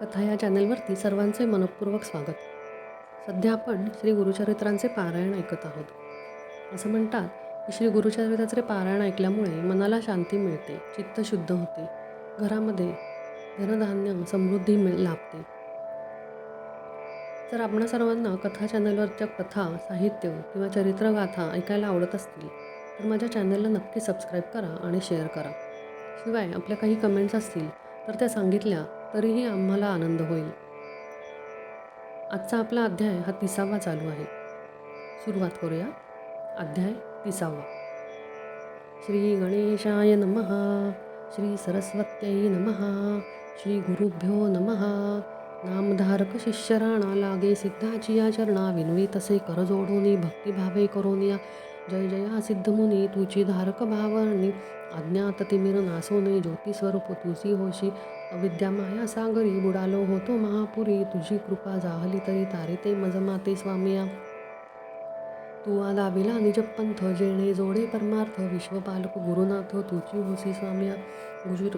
कथा या चॅनलवरती सर्वांचे मनःपूर्वक स्वागत. सध्या आपण श्री गुरुचरित्रांचे पारायण ऐकत आहोत. असं म्हणतात की श्री गुरुचरित्राचे पारायण ऐकल्यामुळे मनाला शांती मिळते, चित्त शुद्ध होते, घरामध्ये धनधान्य समृद्धी लाभते. जर आपणा सर्वांना कथा चॅनलवरच्या कथा, साहित्य किंवा चरित्रगाथा ऐकायला आवडत असतील तर माझ्या चॅनलला नक्की सबस्क्राईब करा आणि शेअर करा. शिवाय आपल्या काही कमेंट्स असतील तर त्या सांगितल्या तरीही आम्हाला आनंद होईल. आजचा आपला अध्याय हा 30वा चालू आहे. सुरुवात करूया. अध्याय 30वा. श्री गणेशाय नमः. श्री सरस्वत्यै नमः. श्री गुरुभ्यो नमः. नामधारक शिष्य राणा लागे सिद्धाची या चरणा विनवी तसे कर जोडोनी भक्तिभावे करोनिया. जय जया सिद्धमुनी तुझी धारक भावरणी अज्ञात तिमिर नासोने ज्योती स्वरूप तुझी होशी. अविद्या माया सागरी बुडालो होतो महापुरी तुझी कृपा जाहली तरी तारिते मज माते स्वामिया. तू दाविला निजपंथ जेणे जोडे परमार्थ विश्वपालक गुरुनाथ तुझी होसी स्वामिया.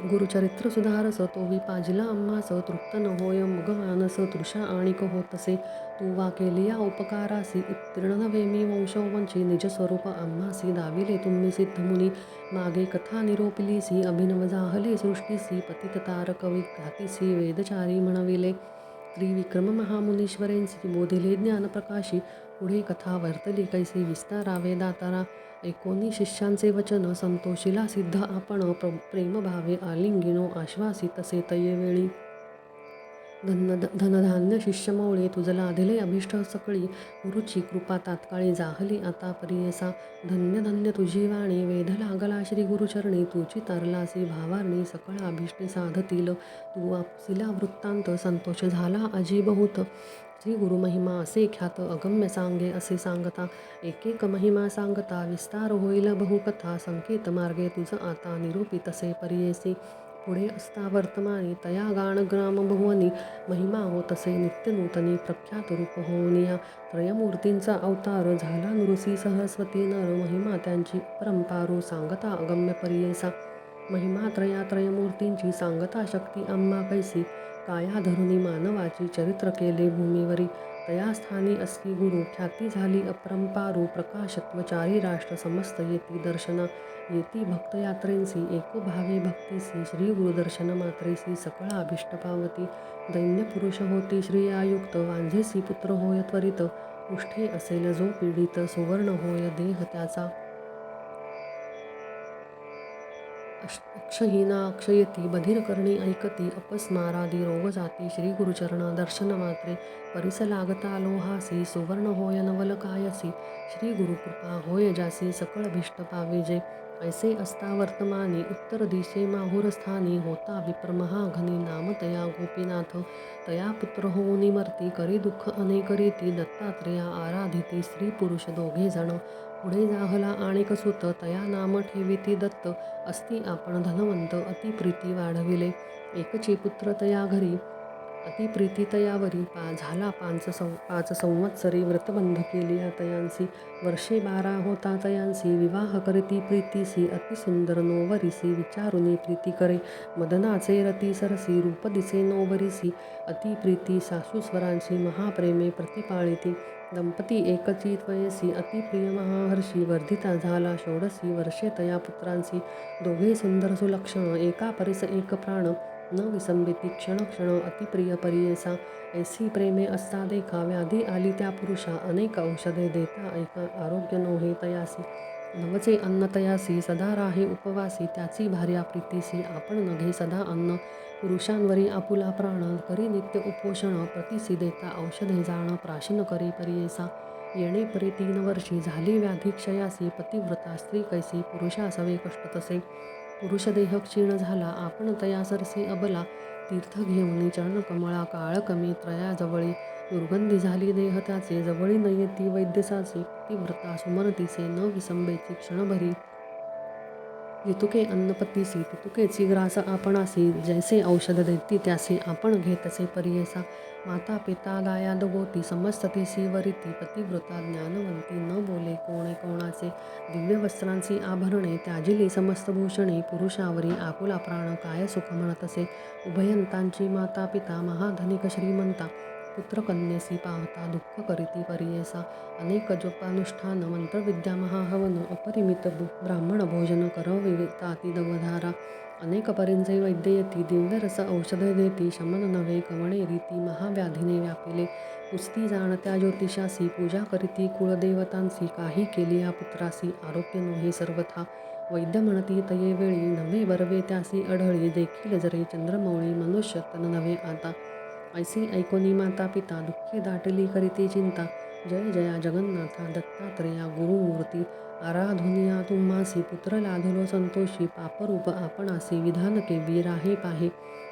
गुरुचरित्र सुधारस तो पाजिला आम्हास तृप्त न होय मग मानस तृषा आणिक होतसे. तू वा केलिया उपकारासी उत्तीर्ण नव्हे मी वंशोवंशी निज स्वरूप आम्हासी दाविले तुम्ही सिद्धमुनी. मागे कथा निरोपिलीसी अभिनव जाहले सृष्टीसी पतित तारक विघातीसी वेदचारी म्हणविले. त्रिविक्रम महामुनीश्वरेंसी बोधिले ज्ञानप्रकाशी पुढे कथा वर्तली कैसी विस्तारावे दातारा. ऐकोनी शिष्यांचे वचन संतोषिला सिद्ध आपण प्रेमभावे आलिंगिनो आश्वासी तसे तयेवेळी. धनधान्य शिष्यमौळे तुझला दिले अभिष्ट सकळी गुरुची कृपा तात्काळी जाहली आता परियसा. धन्य धन्य तुझी वाणी वेध लागला श्री गुरुचरणी तुझी तरलासी भावारणी सकळ अभिष्टे साधतील. तू वापसिला वृत्तांत संतोष झाला अजी बहुत. श्री गुरुमहिमा असे ख्यात अगम्य सांगे असे सांगता. एक एक महिमा सांगता विस्तार होईल बहुकथा संकेत मार्गे तुझ आता निरूपी तसे परियेसी. पुढे असता वर्तमानी तया गाणग्राम भुवनी महिमा हो तसे नित्य नूतनी प्रख्यात रूप होनिया. त्रयमूर्तींचा अवतार झाला नृसी सरस्वती नर महिमा त्यांची परंपारू सांगता अगम्य परियेसा. महिमा त्रयमूर्तींची सांगता शक्ती आम्हा कैसी काया धरुनी मानवाची चरित्र केले भूमीवरी. तया स्थानी असली गुरु ख्याती झाली अपरंपारू प्रकाशत्व चारी राष्ट्र समस्त येती दर्शना. येती भक्तयात्रेंसी एकोभावे भक्तीसी श्री गुरुदर्शन मात्रेसी सकळ अभिष्ट पावती. दैन्य पुरुष होती श्रियायुक्त वांझेसी पुत्र होय त्वरित. उष्ठे असेल जो पीडित सुवर्ण होय देह त्याचा. अक्षहीना अक्षयती बधिर करणी ऐकती अपस्मारादी रोग जाती. श्री गुरुचरण दर्शन मात्रे परिस लागता लोहासी सुवर्ण होय नवल कायसी. श्री गुरुकृपा होय जासी सकळ भिष्ट पावेजे. ऐसे असता वर्तमानी उत्तर दिशे माहुरस्थानी होता विप्र महाघनी नाम तया गोपीनाथ. तया पुत्र होऊनी मर्ती करी दुःख अनेक रीती दत्तात्रेया आराधिती स्त्री पुरुष दोघे जण. पुढे जाहला आणिक सुत तया नाम ठेविती दत्त. असती आपण धनवंत अति प्रीती वाढविले. एकची पुत्र तया घरी अति प्रीती तयावरी. झाला 5 संवत्सरी व्रतबंध केलिया तयांसी. वर्षे 12 होता तयांसी विवाह करीती प्रीतीसी अति सुंदर नोवरीसी विचारुनी प्रीती करे. मदनाचे रती सरसी रूप दिसे नोवरीसी अति प्रीती सासूस्वरांची महाप्रेमे प्रतिपाळिती. दंपती एकची त्वयसी अति प्रिय महाहर्षी वर्धिता झाला 16 वर्षे तया पुत्रांसी. दोघे सुंदर सुलक्षण एका परिस एक प्राण न विसंबिती क्षण क्षण अतिप्रिय परियेसा. ऐसी प्रेमे असता देखा व्याधी आली त्या पुरुषा अनेक औषधे देता ऐका आरोग्य नोहे तयासी. नवचे अन्न तयासी सदा राहे उपवासी त्याची भार्या प्रीतीसी आपण नघे सदा अन्न. पुरुषांवरी आपुला प्राण करी नित्य उपोषण प्रतिसी देता औषधे जाण प्राशन करी परियेसा. येणे परी 3 वर्षी झाली व्याधी क्षयासी पतिव्रता स्त्री कैसी पुरुषा सवे कष्ट तसे. पुरुष देह क्षीण झाला आपण तया सरसी अबला. तीर्थ घेऊनी चरण कमळा काळ कमी त्रया जवळी. दुर्गंधी झाली देह त्याचे जवळी न येती वैद्यसाचे. पतिव्रता सुमनतीसे न विसंबेची क्षणभरी. जितुके अन्नपतीसी तितुकेची ग्रास आपणासी, जैसे औषध देती त्यासी आपण घेतसे परियेसा. माता पिता दायाद गोती समस्ततीसी वरिती, पतिव्रता ज्ञानवंती न बोले कोणे कोणाचे. दिव्य वस्त्रांची आभरणे त्याजिली समस्त भूषणे, पुरुषावरी आपुला प्राण काय सुख म्हणतसे. उभयंतांची माता पिता महाधनिक श्रीमंता, पुत्रकन्येसी पाहता दुःख करीती परियेसा. अनेक जपानुष्ठान मंत्रविद्या महाहवन, अपरिमित ब्राह्मण भोजन करविताती दवधारा. अनेक परींचे वैद्य येती, दिव्य रस औषध देती, शमन नव्हे कवणे रीती, महाव्याधीने व्यापिले. पुसती जाणत्या ज्योतिषासी, पूजा करीती कुळदेवतांसी, काही केली या पुत्रासी, आरोग्य नव्हे सर्वथा. वैद्य म्हणती तये वेळी, नव्हे बरवे त्यासी अढळी, देखील जरे चंद्रमौळी, मनुष्य तन नव्हे आता. ऐसी ऐकोनी माता पिता, दुःखे दाटली करीती चिंता. जय जया जगन्नाथा दत्तात्रेया गुरुमूर्ती, आराधुनिया तुम्हासी, पुत्र लाधलो संतोषी, पापरूप आपणासी, विधान केवी राहे पाहे.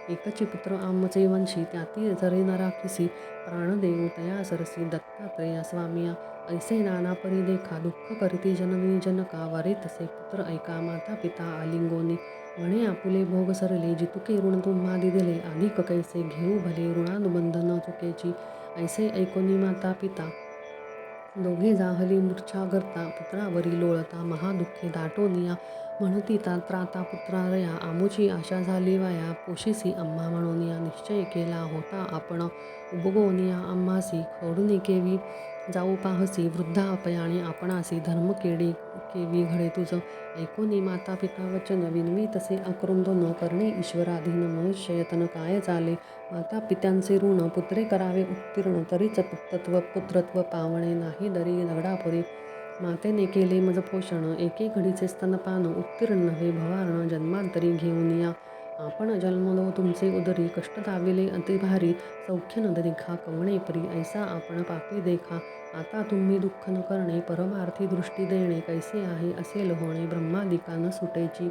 एकची पुत्र आमचे वंशी, त्याती जरे नराखिसी, प्राण देऊ तया सरसी, दत्तात्रेया स्वामिया. ऐसे नाना परी देखा, दुःख करती जननी जनका, वरे तसे पुत्र ऐका माता पिता आलिंगोनी. म्हणे आपुले भोग सरले, जितुके ऋण तुम्हा दिले, अधिक कैसे घेऊ भले ऋणानुबंध न चुकेची. ऐसे ऐकोनी माता पिता दोघे जाहली मूर्छा करता, पुत्रावरी लोळता महादुःखे दाटोनिया. म्हणती त्राता पुत्रारया, आमुची आशा झाली वाया, पोशिसी आम्हा म्हणूनिया. निश्चय केला होता आपण, उबगोनिया आम्हासी, खोडून केवी जाऊ पाहसी, वृद्धा अपयाणी आपणासी, धर्म केवी घडे तुझ. ऐकोनी माता पिता वचन, विनवी तसे आक्रोंद न करणे ईश्वराधीन, मनुष्ययतन काय चाले. माता पित्यांचे ऋण पुत्रे करावे उत्तीर्ण, तरीच पुत्रत्व पावणे नाही दरी दगडापुरी. मातेने केले मज पोषण, एके घडीचे स्तनपान, उत्तीर्ण नव्हे भवारण, जन्मांतरी घेऊन या. आपण जन्मलो तुमचे उदरी, कष्ट दाविले अतिभारी, सौख्य न देखा कवणे परी, ऐसा आपण पापी देखा. आता तुम्ही दुःख न करणे, परमार्थी दृष्टी देणे, कैसे आहे असेल होणे, ब्रह्मादिका न सुटेची.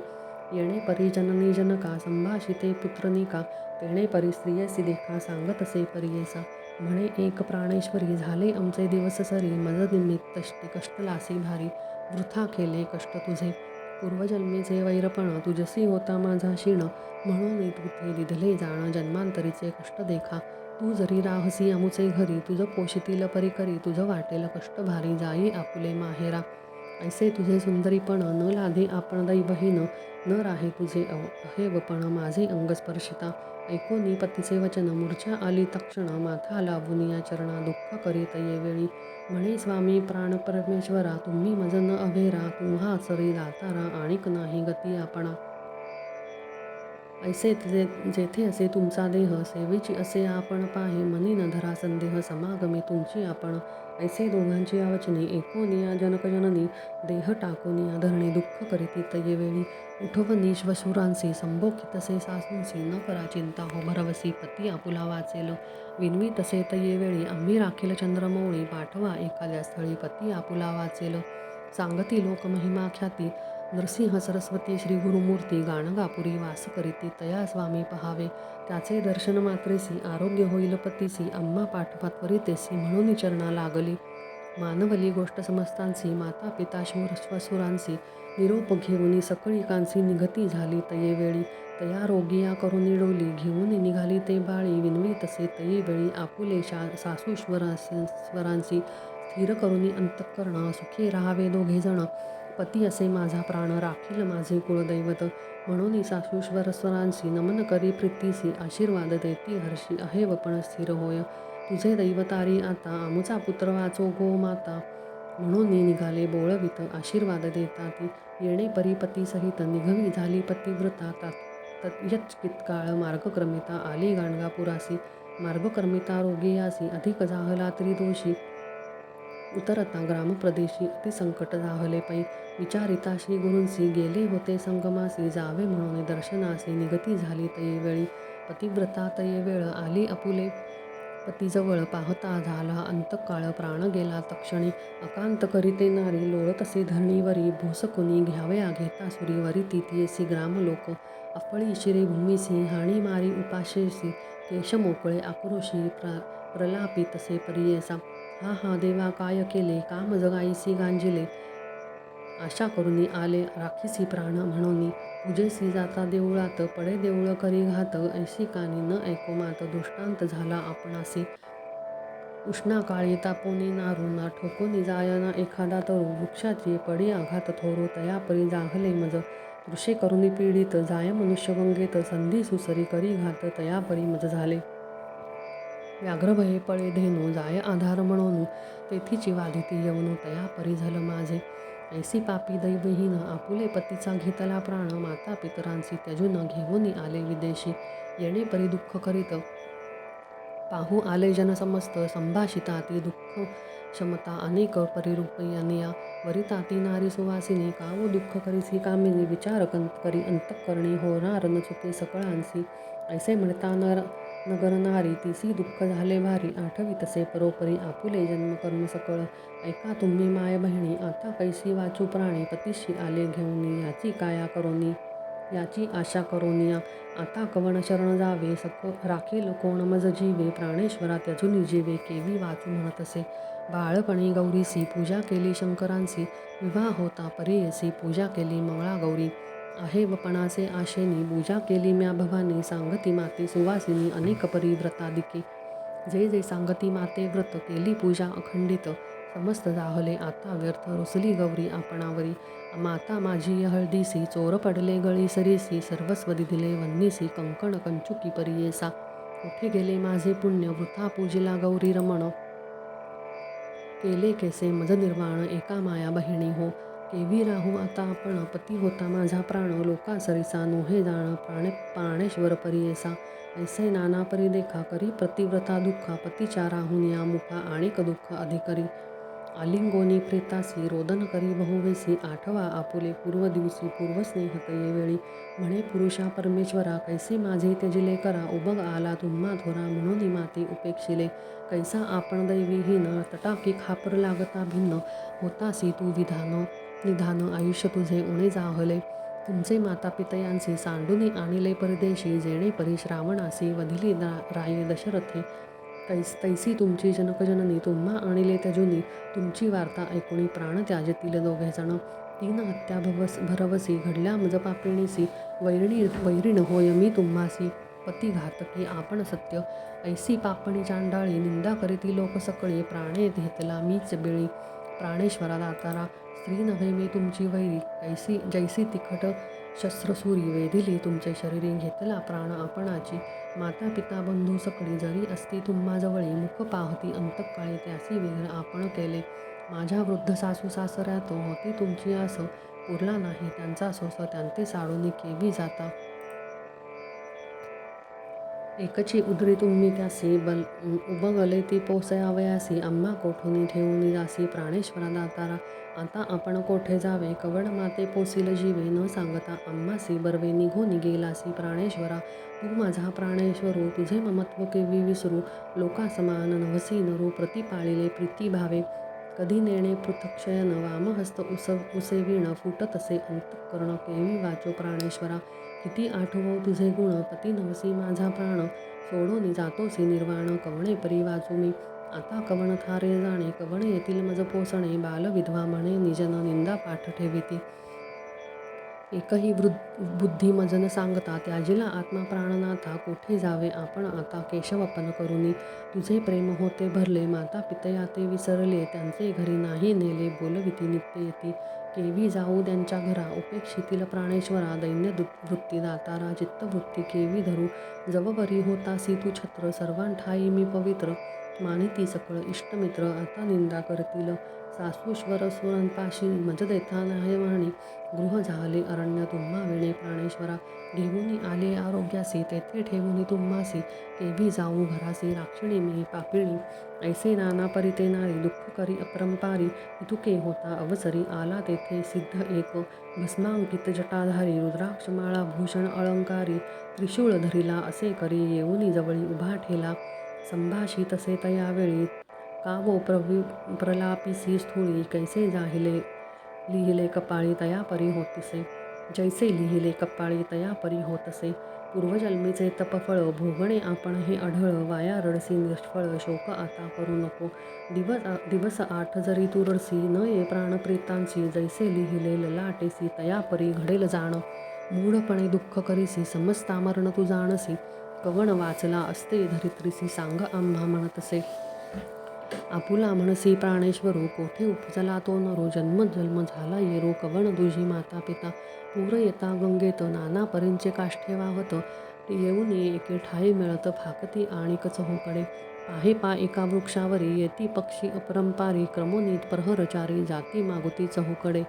येणे परी जननी जनका, संभाषिते पुत्रनिका, तेणे परी स्त्रियसी देखा, सांगतसे परियेसा. म्हणे एक प्राणेश्वरी, झाले आमचे दिवस सरी, मज निमित्त कष्टलासी भारी, वृथा केले कष्ट तुझे. पूर्वजन्मीचे वैरपण, तुझसी होता माझा शीण, म्हणून तुथे दिधले जाण, जन्मांतरीचे कष्ट देखा. तू जरी राहसी आमुचे घरी, तुझ पोषितील परिकरी, तुझ वाटेल कष्ट भारी, जाई आपुले माहेरा. ऐसे तुझे सुंदरीपण, न लाधे आपण दैवहीन, न राहे तुझे अहेवपण, माझे अंग स्पर्शिता. ऐकोनी पतीचे वचन, मूर्छा आली तक्षण, माथा लावूनिया चरणा, दुःख करीत ये वेळी. म्हणे स्वामी प्राण परमेश्वरा, तुम्ही मज न अभेरा, तुम्हा सरी दातारा, आणिक नाही गती आपणा. ऐसे जेथे असे तुमचा देह, सेवेची असे आपण पाहे, मनी न धरा संदेह, समागमे तुमची आपण. ऐसे दोघांची आवचने, एकोनिया जनकजननी, देह टाकोनिया धरणे, दुःख करीती तये वेळी. उठवनी श्वशुरांसी, संभोखितसे सासूंसी, न करा चिंता हो भरवसी, पती आपुला वाचेल. विनवी तसे तये वेळी, आम्ही राखील चंद्रमौळी, पाठवा एखाद्या स्थळी, पती आपुला वाचेल. सांगती लोक महिमा ख्याती, नरसिंह सरस्वती श्री गुरुमूर्ती, गाणगापुरी वास करीती, तया स्वामी पहावे. त्याचे दर्शन मात्रेसी, आरोग्य होईल पतीसी, आम्हा पाठवा त्वरितेसी, म्हणून चरणा लागली. मानवली गोष्ट समस्तांसी, माता पिता श्वशुरांसी, निरोप घेऊनी सकळिकांसी, निघती झाली तये वेळी. तया रोगिया करुनी डोली, घेऊन निघाली ते बाळी, विनवी तसे तये वेळी, आपुले सासूश्वरांसी, स्थिर करुनी अंतःकरण, सुखी राहावे दोघे जण. पती असे माझा प्राण, राखील माझे कुळदैवत, म्हणून सासूश्वरांसी, नमन करी प्रीतीसी, आशीर्वाद देती हर्षी, अहेवपण स्थिर होय. तुझे दैवतारी आता, आमुचा पुत्र वाचो गो माता. म्हणून निघाले बोळवित, आशीर्वाद देता ती. येणे परी पती सहित, निघवी झाली पतिव्रता, यत्कितकाळ मार्गक्रमिता, आली गाणगापुरासी. मार्गक्रमिता रोगियासी, अधिक जाहला त्रिदोषी, उतरता ग्रामप्रदेशी, अतिसंकट जाहले पै. विचारिता श्री गुरूंसी, गेले होते संगमासी, जावे म्हणून दर्शनासी, निगती झाली तये वेळी. पतिव्रता तये वेळ, आली आपुले पतीजवळ, पाहता झाला अंतकाळ, प्राण गेला तक्षणी. अकांत करीते नारी, लोळतसे धरणीवरी, भूसकुनी घ्यावया घेता सुरी, वरी तियेसी ग्रामलोक. आपळी शिरे भूमीसी, हाणी मारी उपाशेसी, केश मोकळे आक्रोशी, प्रलापितसे परियेसा. हा हा देवा काय केले, काम जगाईसी गांजिले. आशा करुनी आले राखीसी प्राण म्हणूनी. पूजेसी जाता देऊळात पडे देऊळ करी घात. ऐशी कानी न ऐको मात दृष्टांत झाला आपणासी. उष्णा काळी तापोनी नारून ठोकोनी जायना एखादा तरू. वृक्षाची पडी आघात थोरू तयापरी जाहले मज. तृषे करुनी पीडित जाय मनुष्य गंगेत. संधी सुसरी करी घात तयापरी मज झाले. व्याघ्र भये पळे धेनू जाय आधार म्हणून. तेथीची वाधिती यवनू तयापरी झालं माझे. ऐसी पापी दैवहीन आपुले पतीचा घेतला प्राण. माता पितरांसी त्यजून घेऊनी आले विदेशी. येणे परी दुःख करीत पाहू आले जन समस्त. संभाषिताती दुःख क्षमता अनेक परिरूपी अनिया. वरिताती नारी सुवासिनी कावो दुःख करीसी कामिनी. विचार करी अंतःकरणी होणार न चुके सकळांसी. ऐसे म्हणता नगर नारी तिसी दुःख झाले भारी. आठवी तसे परोपरी आपुले जन्म कर्म सकळ. ऐका तुम्ही माय बहिणी आता कैसी वाचू प्राणी. पतीशी आले घेऊनी याची काया करोनी. याची आशा करोनिया आता कवण शरण जावे. राखेल कोण मज जीवे. प्राणेश्वरा त्यजूनी जीवे केवी वाचू म्हणतसे. बाळपणी गौरीसी पूजा केली शंकरांसी. विवाह होता परीयसी पूजा केली मंगळागौरी. आहे वपणाचे आशेनी पूजा केली म्या भवानी. सांगती माते सुवासिनी अनेक परी व्रतादिके. जे जे सांगती माते व्रत केली पूजा अखंडित. समस्त जाहले आता व्यर्थ रुसली गौरी आपणावरी. माता माझी हळदीसी चोर पडले गळी सरीसी. सर्वस्व दिले वन्नीसी कंकण कंचुकी परियेसा. कुठे गेले माझे पुण्य वृथा पूजिला गौरी रमण. केले केसे मज निर्वाण एका माया बहिणी हो. केवी राहू आता आपण पती होता माझा प्राण. लोका सरिसा नोहे जाण प्राणेश्वर परियेसा. ऐसे नाना परी देखा करी प्रतिव्रता दुःखा. पतीच्या राहुनिया मुखा आणिक दुःख अधिकरी. आलिंगोनी प्रेतासी रोदन करी बहुवेसी. आठवा आपुले पूर्व दिवसी पूर्वस्नेह तये वेळी. म्हणे पुरुषा परमेश्वरा कैसे माझे त्यजिले करा. उबग आला तुम्हा थोरा म्हणून माते उपेक्षिले. कैसा आपण दैवीहीन तटाकी खापर लागता भिन्न. होतासी तू निधान आयुष्य तुझे उणे जाहले. तुमचे माता पितयांसी सांडूनी आणिले परदेशी. जेणे परी श्रावणासी वधिली राये दशरथे. तैसी तुमची जनकजननी तुम्हा आणिले त्यजूनी. तुमची वार्ता ऐकुणी प्राण त्याजतील दोघेजण. 3 हत्या भरवसी घडल्या मज पापिणीसी. वैरिण होय मी तुम्हासी पतिघातकी आपण सत्य. ऐसी पापणी चांडाळी निंदा करीती लोक सकळी. प्राणे घेतला मीच बेळी. प्राणेश्वरा दातारा स्त्री नव्हे मी तुमची वैरी. जैसी तिखट शस्त्रसुरी वेधिली तुमचे शरीरी. घेतला प्राण आपणाची. माता पिता बंधू सकळी जरी असती तुम्हा जवळी. मुख पाहती अंतकाळी त्यासी विघ्न आपण केले. माझ्या वृद्ध सासू सासऱ्यात होती तुमची आस. पुरला नाही त्यांचा सोस त्यांते साडूनी केवी जाता. एकची उदरी तुम्ही त्यासी उबगले ती पोसयावयासी. आम्हा कोठूनी ठेवूनी जासी. प्राणेश्वरा दातारा आता आपण कोठे जावे. कवड माते पोसील जीवे न सांगता आम्हासी. बर्वे निघून गेलासी प्राणेश्वरा तू माझा प्राणेश्वरू. तुझे ममत्व केवी विसरू. लोका समान नवसी नरू. प्रतिपाळिले प्रीतिभावे. कधी नेणे पृथक्शयन वामहस्त उसेविण. फुटतसे अंतःकरण केवी वाचो प्राणेश्वरा. किती आठवो तुझे गुण पती नवसी माझा प्राण. सोडून जातोसी निर्वाण कवणे परी वाचू मी. आता कवण थारे जाणे कवण येतील मज पोसणे. बालविधवा म्हणे निजन निंदा पाठ ठेविती. एकही बुद्धी मजन सांगता त्याजिला आत्मा प्राणनाथा. कोठे जावे आपण आता केशवपन करुनी. तुझे प्रेम होते भरले माता पितया ते विसरले. त्यांचे घरी नाही नेले बोलविती नित्य येती. केवी जाऊ त्यांच्या घरा उपेक्षितील प्राणेश्वरा. दैन्य वृत्ती दातारा चित्तवृत्ती केवी धरू. जववरी होतासी तू छत्र सर्वांठाई मी पवित्र. मानिती सकळ इष्टमित्र आता निंदा करतील. सासूश्वर सुरांपाशी मज देता नाही वाणी. गृह झाले अरण्य तुम्हा विणे प्राणेश्वरा. घेऊनी आले आरोग्यासी तेथे ठेवूनी तुम्हासी. केवी जाऊ घरासी राक्षिणी मी पापिणी. ऐसे नाना परिते नारी दुःख करी अपरंपारी. इतुके होता अवसरी आला तेथे सिद्ध एक. भस्मांकित जटाधारी रुद्राक्षमाळा भूषण अलंकारी. त्रिशूळ धरिला असे करी येऊनी जवळी उभा ठेला. संभाषी तसे तयावेळी कावो प्रलापिसी स्थूळी. कैसे लिहिले कपाळी तयापरी होतसे. जैसे लिहिले कपाळी तयापरी होतसे. पूर्वजन्मीचे तपफळ भोगणे आपण हे आढळ. वाया रडसी निष्फळ शोक आता करू नको. दिवस 8 जरी तू रडसी न ये प्राणप्रेतांची. जैसे लिहिले ललाटेसी तया परी घडेल जाण. मूढपणे दुःख करीसी समजता मरण तू जाणसी. कवण वाचला असते धरित्रीसी सांग आम्हा म्हणतसे. आपुला म्हणसी प्राणेश्वरू कोठे उपजला तो नरो. जन्म झाला येरो कवण तुझी माता पिता. पूर येता गंगेत नाना परींचे काष्ठे वाहत. येऊन एके ठाई मिळत फाकती आणिक चहूकडे. पाहे पा एका वृक्षावरी येती पक्षी अपरंपारी. क्रमोनीत प्रहरचारी जाती मागुती चहूकडे.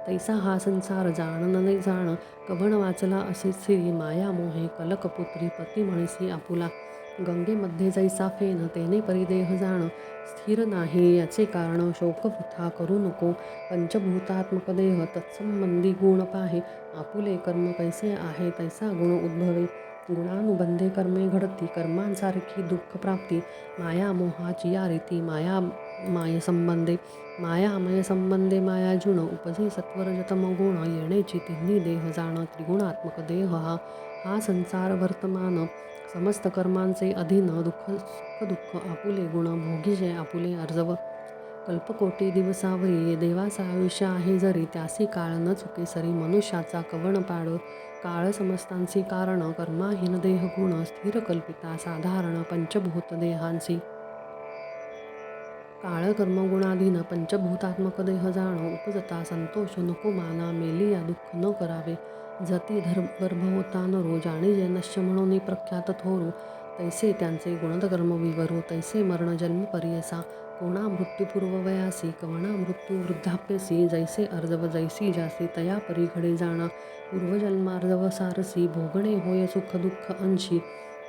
तैसा हा संसार जाण न जाण कवण वाचला असे स्त्री. माया मोहे कलकपुत्री पती म्हणसी आपुला. गंगेमध्ये जैसा फेन तेने परिदेह जाण. स्थिर नाही याचे कारण शोक वृथा करू नको. पंचभूतात्मक देह तत्संबंधी गुण पाहे. आपुले कर्म कैसे आहे तैसा गुण उद्भवे. गुणानुबंधे कर्मे घडती कर्मांसारखी दुःख प्राप्ती. माया मोहाची या रीती मायामय संबंधे मायाजुण. उपजे सत्वरजतम गुण येणेची तिन्ही देह जाण. त्रिगुणात्मक देह हा संसार वर्तमान. समस्त कर्मांचे अधीन. सुख दुःख आपुले गुण भोगीजे आपुले अर्जव. कल्पकोटी दिवसावरी देवाचा आयुष्य आहे जरी. त्यासी काळ न चुके सरी. मनुष्याचा कवण पाड. काळ समस्तांची कारण कर्माहीन देह गुण. स्थिर कल्पिता साधारण पंचभूत देहांसी. काळ कर्म गुणाधीन पंचभूतात्मक देह जाण. उपजता संतोष नको माना मेलिया दुःख न करावे. जती गर्भ होता नरो जाणीजे नश्य म्हणून प्रख्यात थोरू. तैसे त्यांचे गुणधर्म विवरू. तैसे मरण जन्म परियसा. कोणा मृत्यूपूर्व वयासी कवणा मृत्यू वृद्धाप्यसी. जैसे अर्जव जैसी जासी तया परी घडे जाणा. पूर्वजन्मार्जव सारसी भोगणे होय सुख दुःख अंशी.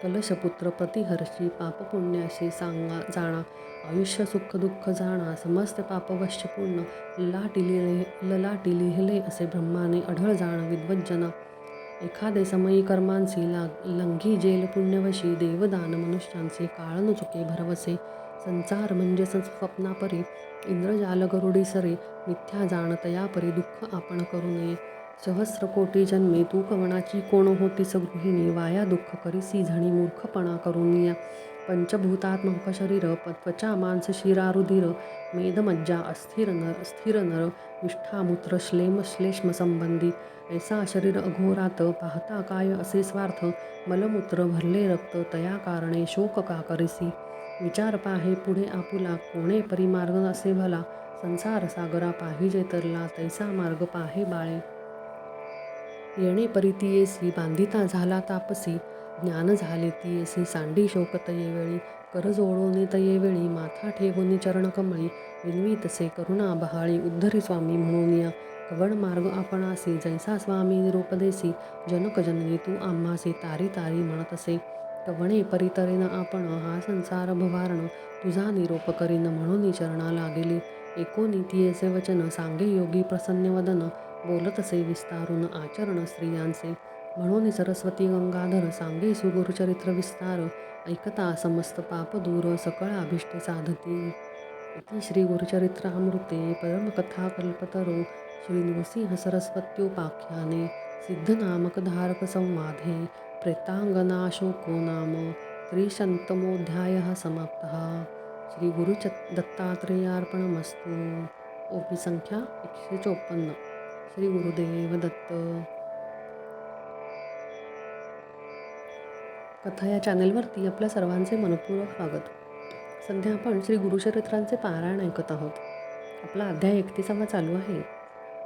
कलशपुत्र प्रतिहर्षी पापपुण्याशी सांगा जाणा. आयुष्य सुख दुःख जाणा समस्त पापवश्य पूर्ण. ललाटी लिहिले असे ब्रह्माने आढळ जाण विद्वज्जना. एखादे समयी कर्मांसी लंघी जेल पुण्यवशी. देवदान मनुष्यांचे काळ न चुके भरवसे. संसार म्हणजे स्वप्नापरी इंद्रजाल गरुडी सरे. मिथ्या जाण तयापरी दुःख आपण करू नये. सहस्र कोटी जन्मे तू कवणाची कोण होतीस गृहिणी. वाया दुःख करीसी झणी मूर्खपणा करुनिया. पंचभूतात्मक शरीर त्वचा मांस शिरा रुधिर. मेदमज्जा स्थिर नर विष्ठामूत्र श्लेष्म संबंधी. ऐसा शरीर अघोरात पाहता काय असे स्वार्थ. मलमूत्र भरले रक्त तया कारणे शोक का करीसी. विचार पाहे पुढे आपुला कोणे परिमार्ग असे भला. संसार सागरा पाहिजे तरला तैसा मार्ग पाहे बाळे. येणे परी तियेसी बांधिता झाला तापसी. ज्ञान झाले तियेसी सांडी शोक तयेवेळी. कर जोडोनी तयेवेळी माथा ठेवूनी चरणकमळी. विनवीतसे करुणा बहाळी उद्धरी स्वामी म्हणून या. कवण मार्ग आपणासी जैसा स्वामी निरोपदेसी. जनक जननी तू आम्हासी तारी तारी म्हणतसे. कवणे परितरेन आपण हा संसार भवारण. तुझा निरोप करीन म्हणून चरणा लागेली. एकोनी तियेचे वचन सांगे योगी प्रसन्न वदन. बोलतसे विस्तारून आचरण स्त्रियांचे. म्हणून सरस्वती गंगाधर सांगे सुगुरुचरित्र विस्तार. ऐकता समस्त पाप दूर सकळ अभिष्टे साधती. इति श्री गुरुचरित्रामृते परमकथा कल्पतरो श्री नृसिंह सरस्वत्योपाख्याने सिद्धनामक धारक संवादे प्रेतांगनाशोको नाम त्रिशतमोऽध्यायः समाप्तः. श्री गुरु दत्तात्रेयार्पणमस्तु. ओपी संख्या 154. श्री गुरुदेव दत्त. कथा या चॅनेलवरती आपल्या सर्वांचे मनपूर्वक स्वागत. सध्या आपण श्री गुरुचरित्रांचे पारायण ऐकत आहोत. आपला अध्याय 31 चालू आहे.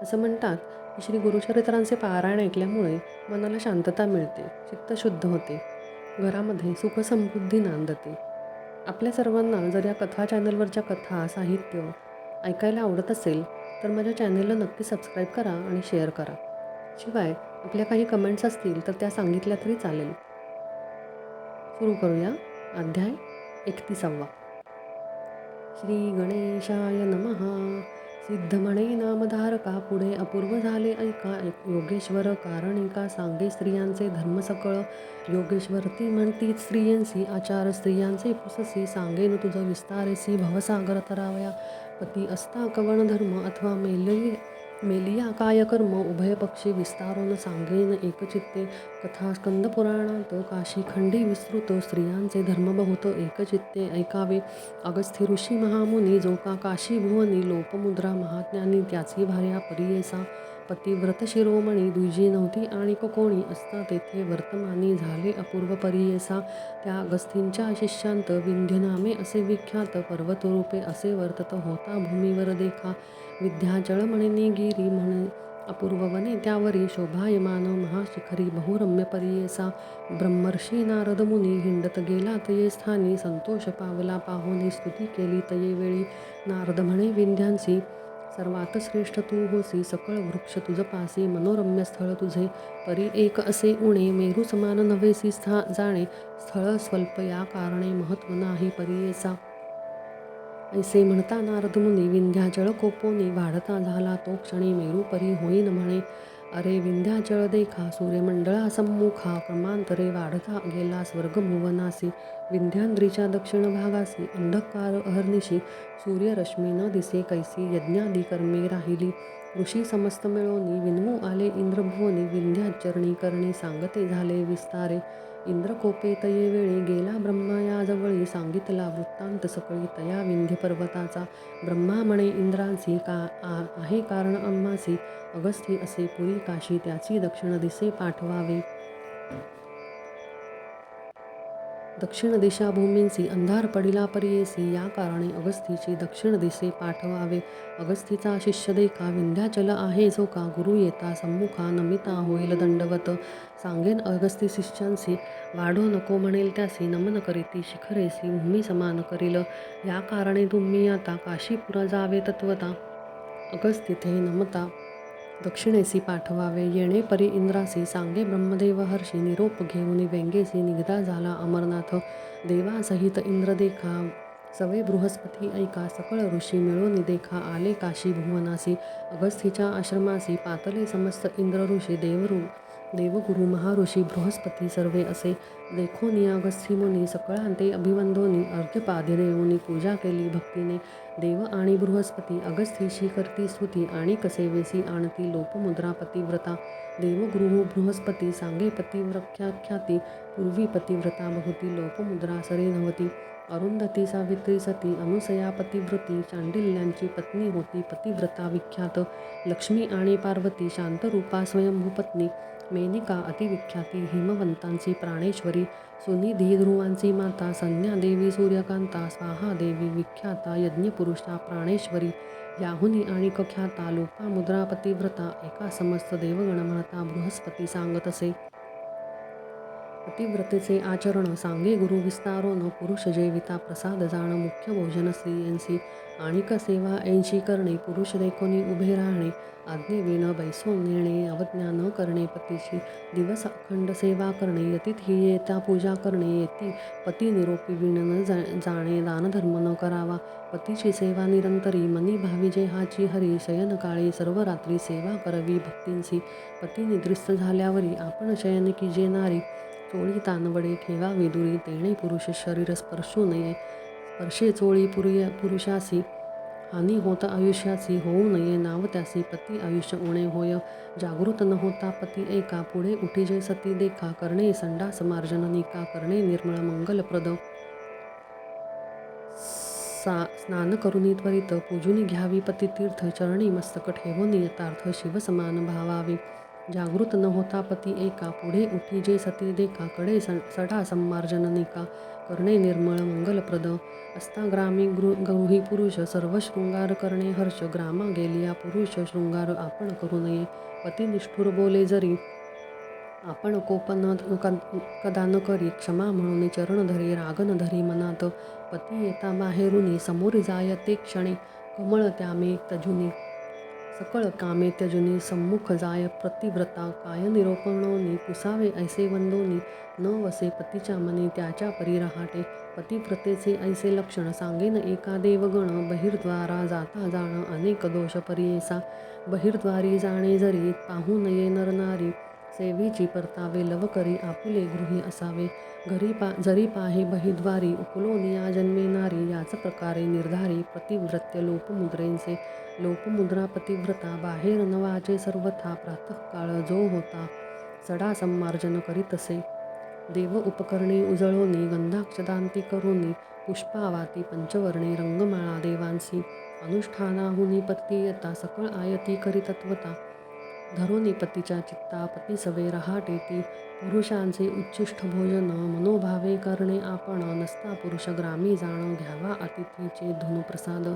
असं म्हणतात की श्री गुरुचरित्रांचे पारायण ऐकल्यामुळे मनाला शांतता मिळते, चित्त शुद्ध होते, घरामध्ये सुखसमृद्धी नांदते. आपल्या सर्वांना जर या कथा चॅनलवरच्या कथा साहित्य ऐकायला आवडत असेल तर माझ्या चॅनेलला नक्की सबस्क्राईब करा आणि शेअर करा. शिवाय आपल्या काही कमेंट्स असतील तर त्या सांगितल्या तरी चालेल. सुरू करूया. अध्याय 31. श्री गणेशाय नमः. सिद्ध म्हणे नामधारका पुढे अपूर्व झाले ऐका. योगेश्वर कारणिका सांगे स्त्रियांचे धर्म सकळ. योगेश्वर ती म्हणती स्त्रियांसी आचार स्त्रियांचे पुससी. सांगेन तुझं विस्तारेसी भवसागर तरावया. पती असता कवण धर्म अथवा मेलिया काय कर्म उभयपक्षी विस्तारून सांगेन एकचित्ते कथा स्कंदपुराणात काशीखंडी विस्तृत स्त्रियांचे धर्म बहुत एकचित्ते ऐकावे अगस्त्य ऋषी महामुनी जो का काशी भुवनी लोपमुद्रा महाज्ञानी त्याची भार्या परियेसा पतिव्रत शिरोमणी द्विजी नव्हती आणि कोणी असता तेथे वर्तमानी झाले अपूर्व परियेसा त्या अगस्तींच्या शिष्यांत विंध्य नामे असे विख्यात पर्वतरूपे असे वर्तत होता भूमीवर देखा विद्याचळ म्हणिनी गिरी म्हणे अपूर्व वने त्यावरी शोभायमान महाशिखरी बहुरम्य परियेसा ब्रह्मर्षी नारद मुनी हिंडत गेला तये स्थानी संतोष पावला पाहुनी स्तुती केली तये वेळी नारद म्हणे विंध्यांसी सर्वात श्रेष्ठ तू होसी सकळ वृक्ष तुझ पासी मनोरम्य स्थळ तुझे परी एक असे उणे मेरू समान नव्हेसी जाणे स्थळ स्वल्प या कारणे महत्व नाही परियेसा ऐसे म्हणता नारद मुनी विंध्याचळ कोपोनी वाढता झाला तो क्षणी मेरू परी होईन म्हणे अरे विंध्याचळ देखा सूर्यमंडळा सम्मुखा क्रमांतरे वाढता गेला स्वर्ग भुवनासी विंध्याद्रीच्या दक्षिण भागासी अंधकार अहर्निशी सूर्यरश्मी न दिसे कैसी यज्ञादी कर्मे राहिली ऋषी समस्त मिळवणी विनवू आले इंद्रभुवनी विंध्याचरणी करणी सांगते झाले विस्तारे इंद्रकोपे तये वेळी गेला ब्रह्मा या जवळी सांगितला वृत्तांत सकळी तया विंध्य पर्वताचा ब्रह्मा म्हणे इंद्रांसी आहे कारण आम्हासी अगस्ती असे पुरी काशी त्याची दक्षिण दिसे पाठवावे दक्षिण दिशा भूमींसी अंधार पडिला परियेसी या कारणे अगस्तीची दक्षिण दिसे पाठवावे अगस्तीचा शिष्य देखा विंध्याचल आहे जो का गुरु येता सम्मुखा नमिता होईल दंडवत सांगेन अगस्ती शिष्यांसी वाढो नको म्हणेल त्यासी नमन करीती शिखरेसी भूमी समान करील या कारणे तुम्ही आता काशीपुरा जावे तत्वता अगस्तिथे नमता दक्षिणेसी पाठवावे येणे परी इंद्रासी सांगे ब्रह्मदेव हर्षी निरोप घेऊन व्यंगेसी निघता झाला अमरनाथ देवासहित इंद्र देखा सवे बृहस्पती ऐका सकळ ऋषी मिळून देखा आले काशी भुवनासी अगस्तीच्या आश्रमासी पातले समस्त इंद्र ऋषी देवगुरु महाऋषी बृहस्पती सर्वे असे देखोनी अगस्ती मुनी सकळांते अभिवंदोनी अर्घ्यपाद्य देऊनी पूजा केली भक्तीने देव आणि बृहस्पती अगस्तीशी करती स्तुती आणि कसेवेसी आणती लोपमुद्रा पतिव्रता देवगुरु बृहस्पती सांगे पतिव्रख्याख्याती पूर्वी पतिव्रता बहुती लोपमुद्रा सरे नवती अरुंधती सावित्री सती अनुसया पतिव्रती चांडिल्यांची पत्नी होती पतिव्रता विख्यात लक्ष्मी आणि पार्वती शांतरूपा स्वयंभूपत्नी मेनिका अतिविख्याती हिमवंतांची प्राणेश्वरी सुनिधी ध्रुवांची माता संज्ञा देवी सूर्यकांता स्वाहा देवी विख्याता यज्ञपुरुषा प्राणेश्वरी याहुनी आणि कख्याता लोपामुद्रा पतिव्रता एका समस्त देवगण म्हणता बृहस्पती सांगत असे पतिव्रतेचे आचरण सांगे गुरु विस्तारोन पुरुष जेविता प्रसाद जाण मुख्य भोजन स्त्रियांसी आणिक सेवा ऐंशी करणे पुरुष देखोनी उभे राहणे आज्ञेविण बैसोन नेणे अवज्ञा न करणे पतीची दिवस अखंड सेवा करणे यतिथी येता पूजा करणे येती पती निरोपी विण न जाणे दानधर्म न करावा पतीची सेवा निरंतरी मनी भाविजे हाची हरी शयनकाळी सर्व रात्री सेवा करवी भक्तींसी पती निद्रिस्त झाल्यावरी आपण शयन की जे नारी चोळी तानवडे ठेवावी दुरी तेणे पुरुष शरीर स्पर्शू नये स्पर्शे चोळी पुरुषासी हानी होत आयुष्याची होऊ नये नाव त्यासी पती आयुष्य उणे होय जागृत न होता पती एका पुढे उठीजे सती देखा करणे संडास मार्जन निका करणे निर्मळ मंगलप्रद स्नान करुनी त्वरित पूजुनी घ्यावी पतितीर्थ चरणी मस्तक ठेवून यथार्थ शिवसमान भावावे जागृत न होता पती एका पुढे उठी जे सती देखा कडे सडा संमार्जन निका करणे निर्मळ मंगलप्रद असता ग्रामी गृही पुरुष सर्व शृंगार करणे हर्ष ग्रामा गेलिया पुरुष शृंगार आपण करू नये पती निष्ठुर बोले जरी आपण कोपन कदा न करी क्षमा म्हणून चरण धरी रागन धरी मनात पती येता बाहेरुनी समोरी जाय ते क्षणी कमळ त्यामे तजुनी सकळ कामे त्यजुनी सम्मुख जाय प्रतिव्रता काय निरोपणोनी पुसावे ऐसे वंदोनी न वसे पतीच्या मनी त्याच्या परी रहाटे पतिव्रतेचे ऐसे लक्षण सांगेन एका देवगण बहिर्द्वारा जाता जाण अनेक दोष परियेसा बहिर्द्वारी जाणे जरी पाहू नये नरनारी सेवीची परतावे लव करी आपुले गृही असावे. जरी पाहे बहिद्वारी उकलोनिया जन्मे नारी. याच प्रकारे निर्धारी पतिव्रत्य लोपमुद्रेंचे. लोपमुद्रा पतिव्रता बाहेर न वाचे सर्वथा. प्रातःकाळ जो होता सडा संमार्जन करीतसे. देव उपकरणी उजळोनी गंधाक्षदांती करोनी. पुष्पावाती पंचवर्णी रंगमाळा देवांसी. अनुष्ठानाहुनी पती येता सकळ आयती करी तत्वता. धरोनी पतीच्या चित्ता पती सवे रहाटेती. पुरुषांचे उच्छिष्ट भोजन मनोभावे करणे आपण. नसता पुरुष ग्रामी जाण घ्यावा अतिथीचे धुन प्रसाद.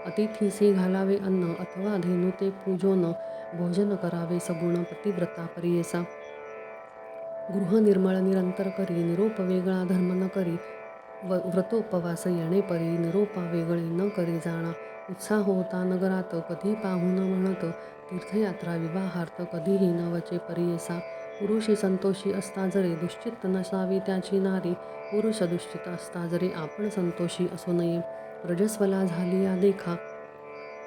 अतिथीसी घालावे अन्न अथवा धेनू ते पूजोन. भोजन करावे सगुण पतिव्रता परियेसा. गृह निर्मळ निरंतर करी. निरोप वेगळा धर्म न करी. व्रतोपवास येणे परी. निरोपा वेगळे न करी जाणा. उत्साह होता नगरात कधी पाहुन म्हणत. तीर्थयात्रा विवाहार्थ कधीही न वचे परियेसा. पुरुषी संतोषी असता जरे दुश्चित्त नसावी त्याची नारी. पुरुष दुश्चित्त असता जरे आपण संतोषी असू नये. रजस्वला झाली या देखा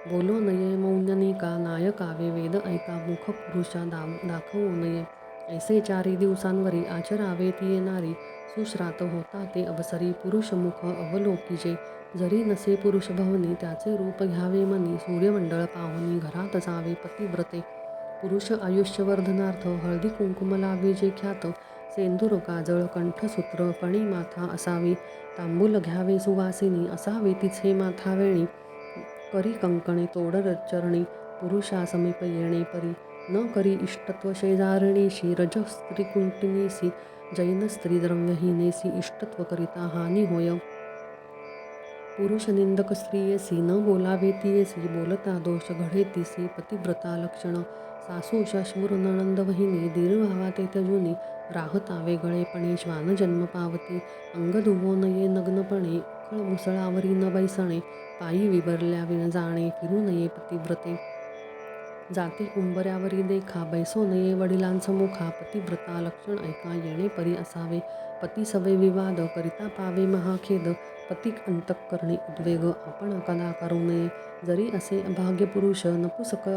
बोलो नये मौन्यनिका. नायकावे वेद ऐका मुख पुरुषा दाखवू नये. ऐसे 4 दिवसांवरी आचरावे ती येणारी. सुश्रात होता ते अवसरी पुरुष मुख अवलोकिजे. जरी नसे पुरुष भवनी त्याचे रूप घ्यावे मनी. सूर्यमंडळ पाहुनी घरात जावे पतिव्रते. पुरुष आयुष्यवर्धनार्थ हळदी कुंकुम लावीजे ख्यात. सेंदूर काजळ कंठसूत्र फणी माथा असावी. तांबूल घ्यावे सुवासिनी असावे तिचे माथावेणी. करी कंकणे तोडर चरणी पुरुषा समीप येणे परी. न करी इष्टत्व शेजारणीशी. रज स्त्री कुंटिनीसी जैन स्त्री द्रव्यहीनेसी. इष्टत्व करिता हानी होय. पुरुष निंदक स्त्रियेसी न बोलावे तियेसी. बोलता दोष घडे तिसी. पतिव्रता लक्षण सासू श्वशुर नणंद वहिनी. दीर्घावा ते त्यजुनी. राहता वेगळेपणे श्वान जन्म पावती. अंग धुवो नये नग्नपणे. उखळ मुसळावरी न बैसणे. पायी विवरल्या विण जाणे फिरू नये पतिव्रते. जाती उंबऱ्यावरी देखा बैसो नये वडिलांसमुखा. पतिव्रता लक्षण ऐका येणे परी असावे. पती सवे विवाद करिता पावे महाखेद. पती अंतःकरणी उद्वेग आपण कदा करू नये. जरी असे अभाग्य पुरुष नपुसक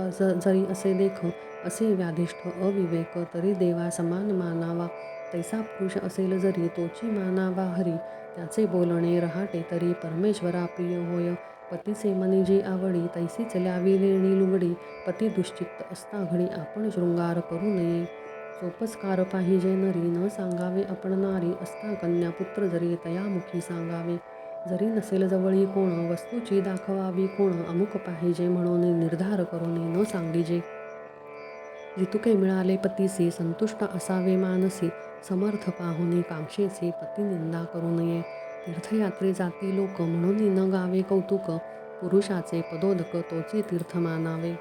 जरी असे देख. असे व्याधिष्ठ अविवेक तरी देवा समान मानावा. तैसा पुरुष असेल जरी तोची मानावा हरी. त्याचे बोलणे रहाटे तरी परमेश्वरा प्रिय होय. पतीचे मनी जी आवडी तैसीच ल्यावी लेणी लुगडी. पती दुश्चित्त असता घडी आपण शृंगार करू नये. सोपस्कार पाहिजे नरी न सांगावे आपण नारी. असता कन्या पुत्र जरी तयामुखी सांगावे. जरी नसेल जवळी कोण वस्तूची दाखवावी कोण. अमुक पाहिजे म्हणून निर्धार करून न सांगिजे. जितुके मिळाले पतीसी संतुष्ट असावे मानसी. समर्थ पाहुनी कांक्षेसी पती निंदा करू नये. तीर्थयात्रे जाती लोक म्हणून न गावे कौतुक. पुरुषाचे पदोदक तोची तीर्थ मानावे.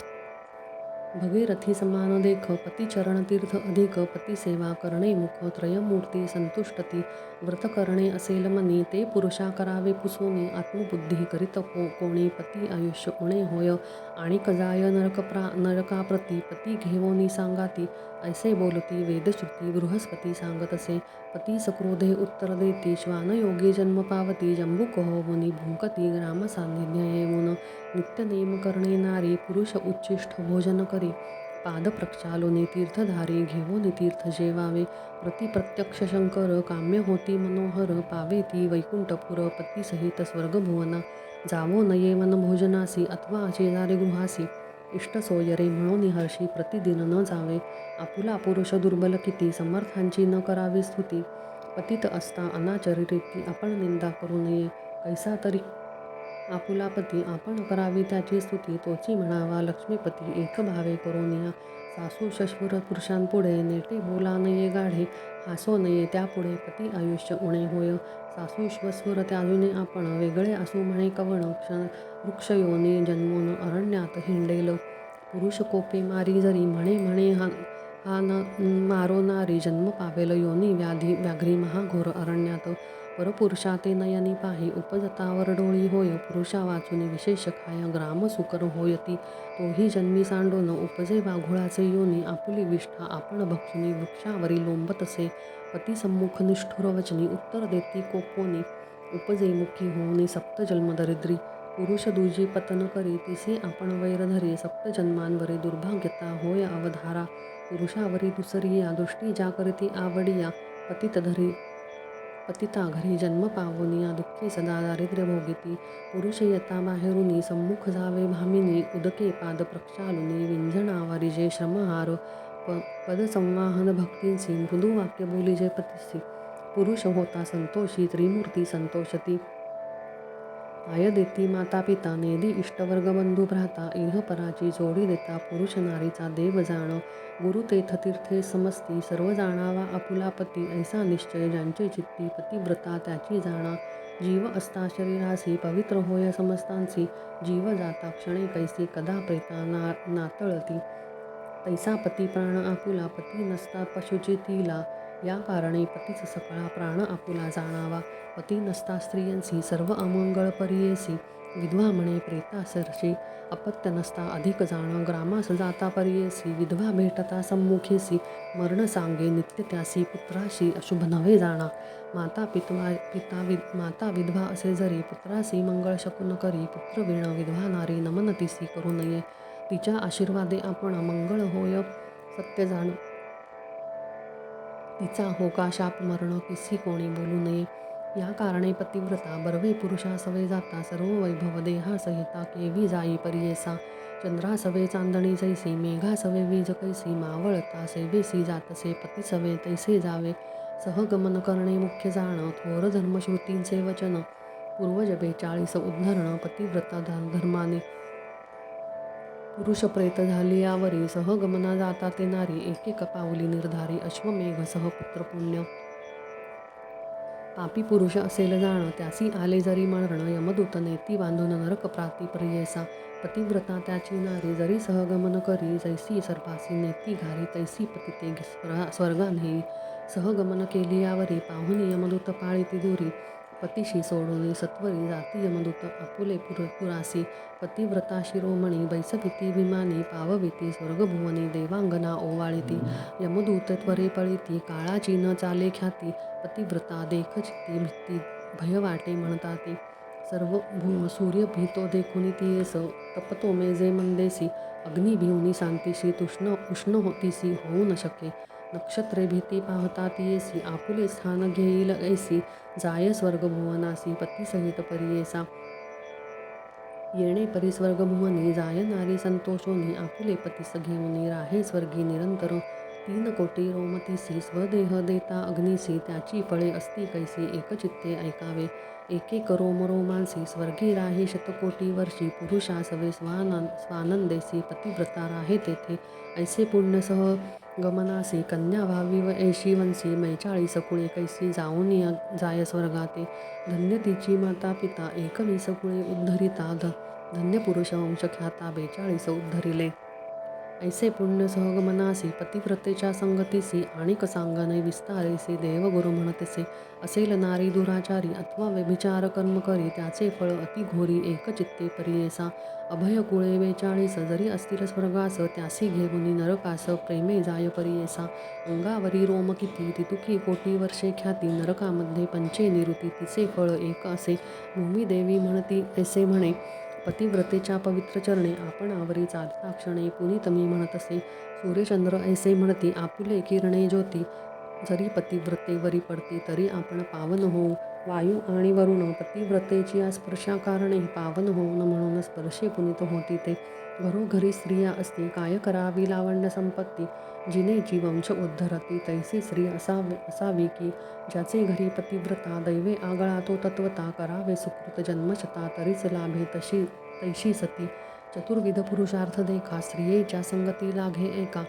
भगीरथी समान देख पती चरण तीर्थ अधिक. पती सेवा करणे मुख त्रयमूर्ती संतुष्टती. व्रत करणे असेल मनी ते पुरुषा करावे पुसोनी. आत्मबुद्धी करीत कोणी पती आयुष्य उणे होय. आणिक जाय नरकाप्रती पती घेवोनी सांगाती. ऐसे बोलती वेदश्रुती बृहस्पती सांगतसे. पती सक्रोधे उत्तर देती श्वानयोगी जन्म पावती. जंबुक होऊनी भुंकती ग्रामसान्निध्य येऊन. नित्यनेम करणे नारी पुरुष उच्छिष्ट भोजन करी. पाद प्रक्षालुनी तीर्थधारी घेवोनी तीर्थ जेवावे. प्रति प्रत्यक्ष शंकर काम्य होती मनोहर. पावे ती वैकुंठपुर पती सहित स्वर्गभुवना. जावो नये वनभोजनासी अथवा शेजारी गृहासी. इष्ट सोयरे म्हणून हर्षी प्रतिदिन न जावे. आपुला पुरुष दुर्बल किती समर्थांची न करावी स्तुती. पतित असता अनाचरी रीती आपण निंदा करू नये. कैसा तरी आपुला पती आपण करावी त्याची स्तुती. तोची म्हणावा लक्ष्मीपती एक भावे करोनिया. सासू शश्वर पुरुषांपुढे नेटे बोला नये गाढे. हासो नये त्यापुढे पती आयुष्य उणे होय. सासू श्वशुर त्याजुने आपण वेगळे असू म्हणे कवण. वृक्षयोनी जन्मोन अरण्यात हिंडेल. पुरुष कोपे मारी जरी म्हणे हा न मारो नारी. जन्म पावेल योनी व्याघ्री महाघोर अरण्यात. परपुरुषा ते नयनी पाहे उपजतावर डोळी होय. पुरुषा वाचुनी विशेष खाय ग्राम सुकर होयती. तोही जन्मी सांडोन उपजे वाघुळाचे योनी. आपुली विष्ठा आपण भक्षुनी वृक्षावरी लोंबतसे. पती सम्मुख निष्ठुर वचनी उत्तर देती कोपोनी. उपजे मुखी होऊनी सप्त जन्म दरिद्री. पुरुष दुजी पतन करी तिसी आपण वैर धरी. सप्त जन्मांवरी दुर्भाग्यता होय अवधारा. पुरुषावरी दुसरिया दृष्टी ज्या करती आवडिया पतिता घरी जन्म पावनिया दुःखे सदा दारिद्र्य भोगिती पुरुष येता बाहेरुनी सम्मुख जावे भामिनी उदके पाद प्रक्षालुनी विंझणावारी जे श्रमहार पदसंवाहन भक्तींसी मृदू वाक्य बोली जे पतीसी पुरुष होता संतोषी त्रिमूर्ती संतोषती आय देती माता पिता नेदी इष्टवर्ग बंधू भ्राता इह पराची जोडी देता पुरुष नारीचा देव जाण गुरु तेथ तीर्थे समस्ती सर्व जाणावा आपुला पती ऐसा निश्चय ज्यांचे चित्ती पतिव्रता त्याची जाणा जीव असता शरीरासी पवित्र होय समस्तांसी जीव जाता क्षणे कैसी कदा प्रेता नातळती तैसा पती प्राण आपुला पती नसता पशुची तिला या कारणे पतीच सकळा प्राण आपुला जाणावा पती नसता स्त्रियांसी सर्व अमंगळ परियेसी विधवा म्हणे प्रेता सरशी अपत्य नसता अधिक जाण ग्रामास जाता परियेसी विधवा भेटता सम्मुखेसी मरण सांगे नित्य त्यासी पुत्राशी अशुभ नव्हे जाणा माता विधवा असे जरी पुत्रासी मंगळ शकून करी पुत्र विण विधवा नारी नमन तिसी करू नये तिच्या आशीर्वादे आपण मंगळ होय सत्य जाण तिचा होका शाप मरण किसी कोणी बोलू नये या कारणे पतिव्रता बर्वे पुरुषा सवे जाता सर्व वैभव देहा सहिता केवी जाई परियेसा चंद्रा सवे चांदणी जैसी मेघा सवे वीज कैसी मावळता सेवेसी जातसे पती सवे तैसे जावे सहगमन करणे मुख्य जाण थोर धर्मश्रुतींचे वचन पूर्वज 42 उद्धरण पतिव्रता धर्माने पुरुष प्रेत झाली यावरी सहगमना जाता ते नारी एक पाऊली निर्धारी अश्वमेघ सहपुत्र पुण्य पापी पुरुष असेल जाण त्यासी आले जरी मरण यमदूत नेती बांधून नरक प्राती प्रियेसा पतिव्रता त्याची नारी जरी सहगमन करी जैसी सर्पासी नेती घारी तैसी पती ते स्वर्गा नेई सहगमन केली यावरी पाहुनी यमदूत पाळीती दुरी पतीशी सोडून सत्वरी जाती यमदूत आपुले पुरासी पतिव्रता शिरोमणी बैसविती विमानी पावविती स्वर्गभुवनी देवांगना ओवाळिती यमदूत त्वरे पळिती काळाची न चाले ख्याती पतिव्रता देख चित्ती भित्ती भय वाटे म्हणता ती सर्व सूर्य भीतो देखुनी ती येस तपतो मेजे मंदेसी अग्नी भिवनी सांतिशी उष्ण होतीसी होऊ न शके नक्षत्रे भीती पाहता ती येसी आपुले स्थान घेईल ऐसी जाय स्वर्गभुवनासी पतीसहित परियेसा येणे परी स्वर्गभुवनी जाय नारी संतोषोनी आपुले पतीस घेऊनी राहे स्वर्गी निरंतर 3 कोटी रोमतीसी स्वदेह देता अग्निसी त्याची फळे असती कैसी एकचित्ते ऐकावे एक रोम रोमांसी स्वर्गी राहे शतकोटी वर्षी पुरुषा सवे स्वानंदेसी पतिव्रता राहे तेथे ऐसे पुण्यसह गमनासी कन्या व्हावी व ऐशी वंशी 42 कुळे कैसी जाऊन जाय स्वर्गाते धन्य तिची माता पिता 21 कुळे उद्धरिता धन्य पुरुष वंश ख्याता 42 उद्धरिले ऐसे पुण्य सहगमनासी पतिव्रतेच्या संगतीसी आणिक सांगणे विस्तारेसी देवगुरु म्हणतेसे असेल नारी दुराचारी अथवा व्यभिचार कर्म करी त्याचे फळ अतिघोरी एकचित्ते परियेसा अभय कुळे 42 जरी असतील स्वर्गास त्यासी घेऊनी नरकास प्रेमे जाय परियेसा अंगावरी रोम किती तितुकी कोटी वर्षे ख्याती नरकामध्ये पंचे निरुती तिचे फळ एक असे भूमिदेवी म्हणती ऐसे म्हणे पतिव्रतेच्या पवित्र चरणे आपण आवरी चालता क्षणे पुनीत मी म्हणत असे सूर्यचंद्र ऐसे म्हणती आपुले किरणे ज्योती जरी पतिव्रतेवरी पडती तरी आपण पावन होऊ वायू आणि वरुण पतिव्रतेची स्पर्शाकारणे पावन होऊन म्हणून स्पर्शे पुनीत होती ते घरोघरी स्त्रिया असती काय करावी लावण्य संपत्ती जिनेची वंश उद्धरती तैसी स्त्री असावी की ज्याचे घरी पतिव्रता दैवे आगळा तो तत्वता करावे सुकृत जन्मशता तरीच लाभे तैशी सती चतुर्विध पुरुषार्थ देखा स्त्रियेच्या संगती लाघे एका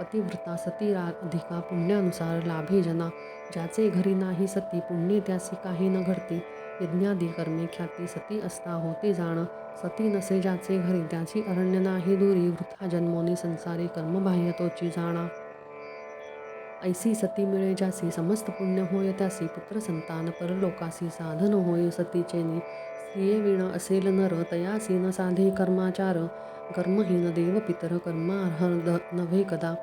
पतिव्रता सती अधिका पुण्यानुसार लाभे जना ज्याचे घरी नाही सती पुण्य त्यासी काही न घडती यज्ञादी कर्मे ख्याती सती असता होते जाण सती नसे ज्याचे घरी त्याची अरण्य नाही दुरी वृथा जन्मोनी संसारी कर्मबाह्य तोची जाणा ऐसी सती मिळे ज्यासी समस्त पुण्य होय त्यासी पुत्र संतान परलोकासी साधन होय सतीचेनी स्त्रिये विण असेल नर तयासी न साधे कर्माचार कर्महीन देव पितर कर्मार्ह नव्हे कदा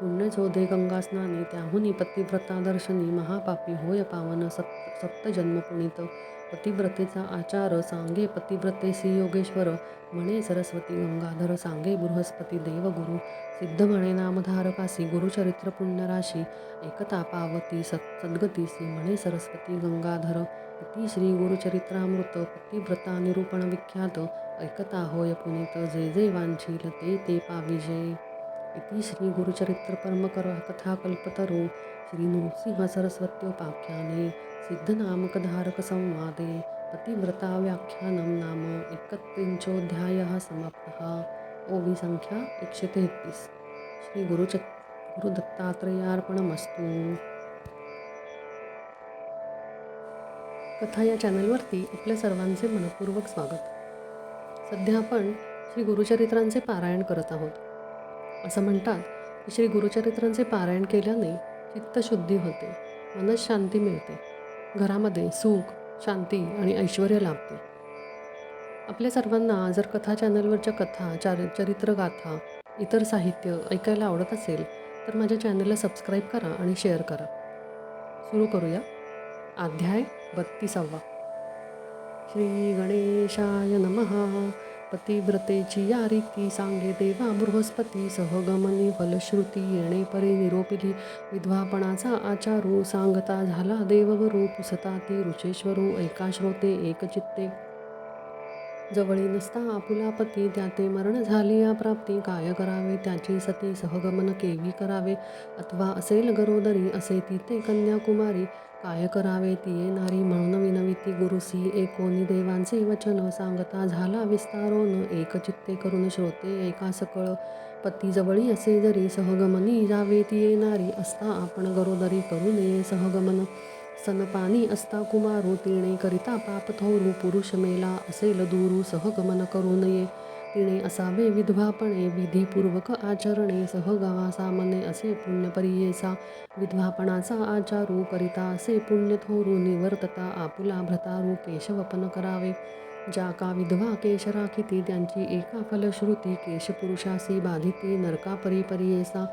पुण्य चोदे गंगास्नानी त्याहुनी पतिव्रता दर्शनी महापापी होय पावन सप्त जन्म पुनीत पतिव्रतेचा आचार सांगे पतिव्रतेसी योगेश्वर म्हणे सरस्वती गंगाधर सांगे बृहस्पती देवगुरु सिद्ध म्हणे नामधारकासी गुरुचरित्र पुण्यराशी एकता पावती सद्गतीसी म्हणे सरस्वती गंगाधर इति श्री गुरुचरित्रामृत पतिव्रता निरूपण विख्यात ऐकता होय पुनीत जे जे वांछील ते पाविजे इति श्री गुरुचरित्र कथा कल्पतरू श्री नृसिंह सरस्वत्योपाख्याने सिद्धनामकधारक संवादे पतिव्रता व्याख्यानं नाम 31 समाप्तः। ओवी संख्या 133। श्री गुरुदत्तात्रेयार्पणमस्तु। कथा या चॅनलवरती आपल्या सर्वांचे मनपूर्वक स्वागत। सध्या आपण श्री गुरुचरित्रांचे पारायण करत आहोत। असं म्हणतात की श्री गुरुचरित्रांचे पारायण केल्याने चित्तशुद्धी होते, मनःशांती मिळते, घरामध्ये सुख, शांती आणि ऐश्वर्य लाभते। आपल्या सर्वांना जर कथा चॅनलवरच्या कथा, चरित्रगाथा, इतर साहित्य ऐकायला आवडत असेल तर माझ्या चॅनलला सबस्क्राईब करा आणि शेअर करा। सुरू करूया। अध्याय 32। श्री गणेशाय नमः। पतिव्रतेची या रीती सांगे देवा बृहस्पती सहगमनी फलश्रुती येणे परी निरोपिली विधवापणाचा आचारू सांगता झाला देववरू पुसता ती रुचेश्वरू ऐका श्रोते एकचित्ते जवळी नसता आपुला पती त्याते मरण झाली या प्राप्ती काय करावे त्याची सती सहगमन केवी करावे अथवा असेल गरोदरी असे ती ते कन्याकुमारी काय करावे ती येणारी म्हणून विनविती गुरुसी एकोनी देवांचे वचन सांगता झाला विस्तारोन एकचित्ते करून श्रोते ऐका सकळ पती जवळी असे जरी सहगमनी जावे ती येणारी असता आपण गरोदरी करू नये सहगमन स्तनपानी असता कुमारू तिने करिता पाप थोरू पुरुष मेला असेल दूरू सहगमन करू नये तिने असावे विधवापणे विधीपूर्वक आचरणे सहगावा सामने असे पुण्य परियेसा विधवापणाचा आचारू करिता असे पुण्य थोरू निवर्तता आपुला भ्रतारू केशवपन करावे ज्या का विधवा केश राखिती त्यांची एका फलश्रुती केशपुरुषासी बाधिती नरका परियेसा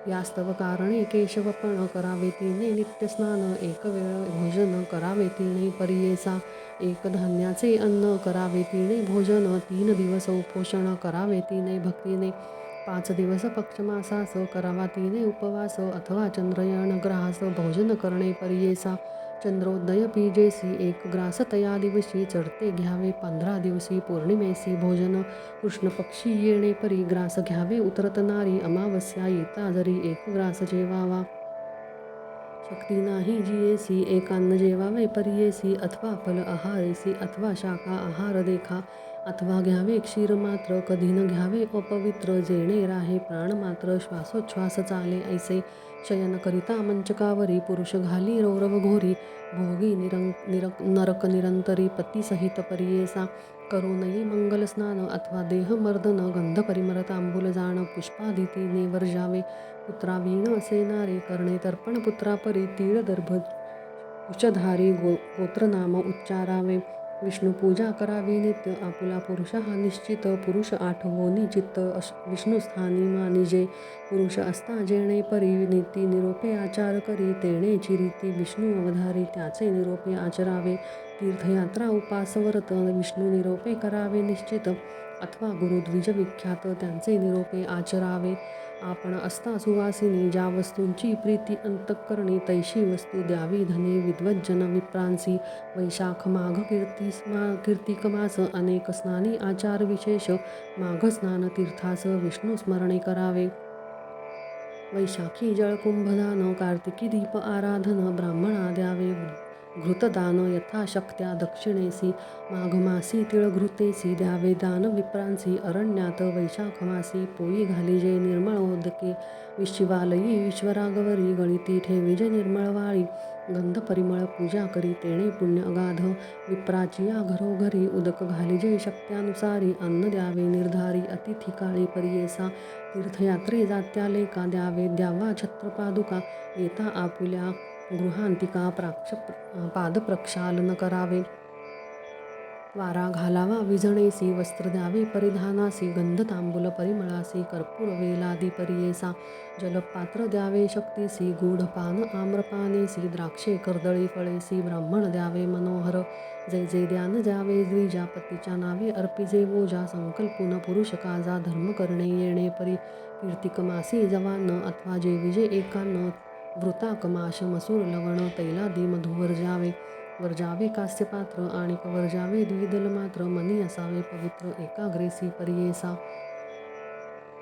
यास्तव कारणे केशवपन करावे तिने नित्यस्नान एक वेळ भोजन करावे तिने परियेसा एक धान्याचे अन्न करावे तिने भोजन 3 दिवस उपोषण करावे तिने भक्तीने 5 दिवस पक्षमासास करावा तिने उपवास अथवा चंद्रयान ग्रास भोजन करणे परियेसा चंद्रोदय पिजेसी 1 ग्रास तया दिवशी चढते घ्यावे 15 दिवशी पौर्णिमेसी भोजन कृष्ण पक्षी येणे परी ग्रास घ्यावे उतरतनारी अमावस्या येता जरी 1 ग्रास जेवावा शक्ती नाही जियेसी एकान्न जेवावे परियेसी अथवा फल आहारेसी अथवा शाखा आहार देखा अथवा घ्यावे क्षीर मात्र कधी न घ्यावे अपवित्र जेणे राहे प्राण मात्र श्वासोच्छ्वास चाले ऐसे शयन करिता मंचकावरी पुरुष घाली रौरव घोरी भोगी नरक निरंतरी पतीसहित परियेसा करू नये मंगल स्नान अथवा देहमर्दन गंध परिमळ तांबूल जाण पुष्पादिती नेवर्जावे पुत्रावीण असे नारे करणे तर्पण पुत्रापरी तीळ दर्भ उच्चधारी गोत्रनाम उच्चारावे विष्णुपूजा करावी नित्य आपुला पुरुष हा निश्चित पुरुष आठवोनी चित्त विष्णुस्थानी मानिजे पुरुष असता जेणे परी नीती निरोपे आचार करी तेणेची रीती विष्णू अवधारी त्याचे निरोपे आचरावे तीर्थयात्रा उपास व्रत विष्णू निरोपे करावे निश्चित अथवा गुरुद्विज विख्यात त्यांचे निरोपे आचरावे आपण असता सुवासिनी ज्या वस्तूंची प्रीती अंतःकरणी तैशी वस्तू द्यावी धने विद्वज्जन विप्रांसी वैशाख माघ कीर्तिकमास अनेक स्नानी आचार विशेष माघ स्नान तीर्थास विष्णू स्मरणे करावे वैशाखी जळकुंभदान कार्तिकी दीप आराधन ब्राह्मणा द्यावे घृतदान यथाशक्त्या दक्षिणेसी माघमासी तिळघृतेसी द्यावे दान विप्रांसी अरण्यात वैशाखमासी पोई घालिजे निर्मळोदके विशिवालयी ईश्वरागवरी गणिती ठेविजे निर्मळवाळी गंध परिमळ पूजा करी तेणे पुण्य अगाध विप्राचिया घरोघरी उदक घालिजे शक्त्यानुसारी अन्न द्यावे निर्धारी अतिथी काळी परियेसा तीर्थयात्रे जात्याले का द्यावे द्यावा छत्रपादुका येता आपुल्या गृहांतिका पादप्रक्षालन करावे वारा घालावा विझणेसी, वस्त्र द्यावे परिधानासी, गंध तांबूल परिमळासी, कर्पूर वेलादी परियेसा, जलपात्र द्यावे शक्तीसी, गूढ पान आम्रपानेसी, द्राक्षे कर्दळी फळेसी, ब्राह्मण द्यावे मनोहर, जे जे ध्यान द्यावे द्विजा, पतीच्या नावे अर्पिजे ओजा, संकल्पून पुरुष काजा, धर्म करणे येणे परी, कीर्तिक मासी जवान, अथवा जे विजे एकान, वृताक माश मसूर लवण, तैलादी मधु वर्जावे कास्य पात्र, आणि वर्जावे द्विदल मात्र, मनी असावे पवित्र एकाग्रेसी परियेसा,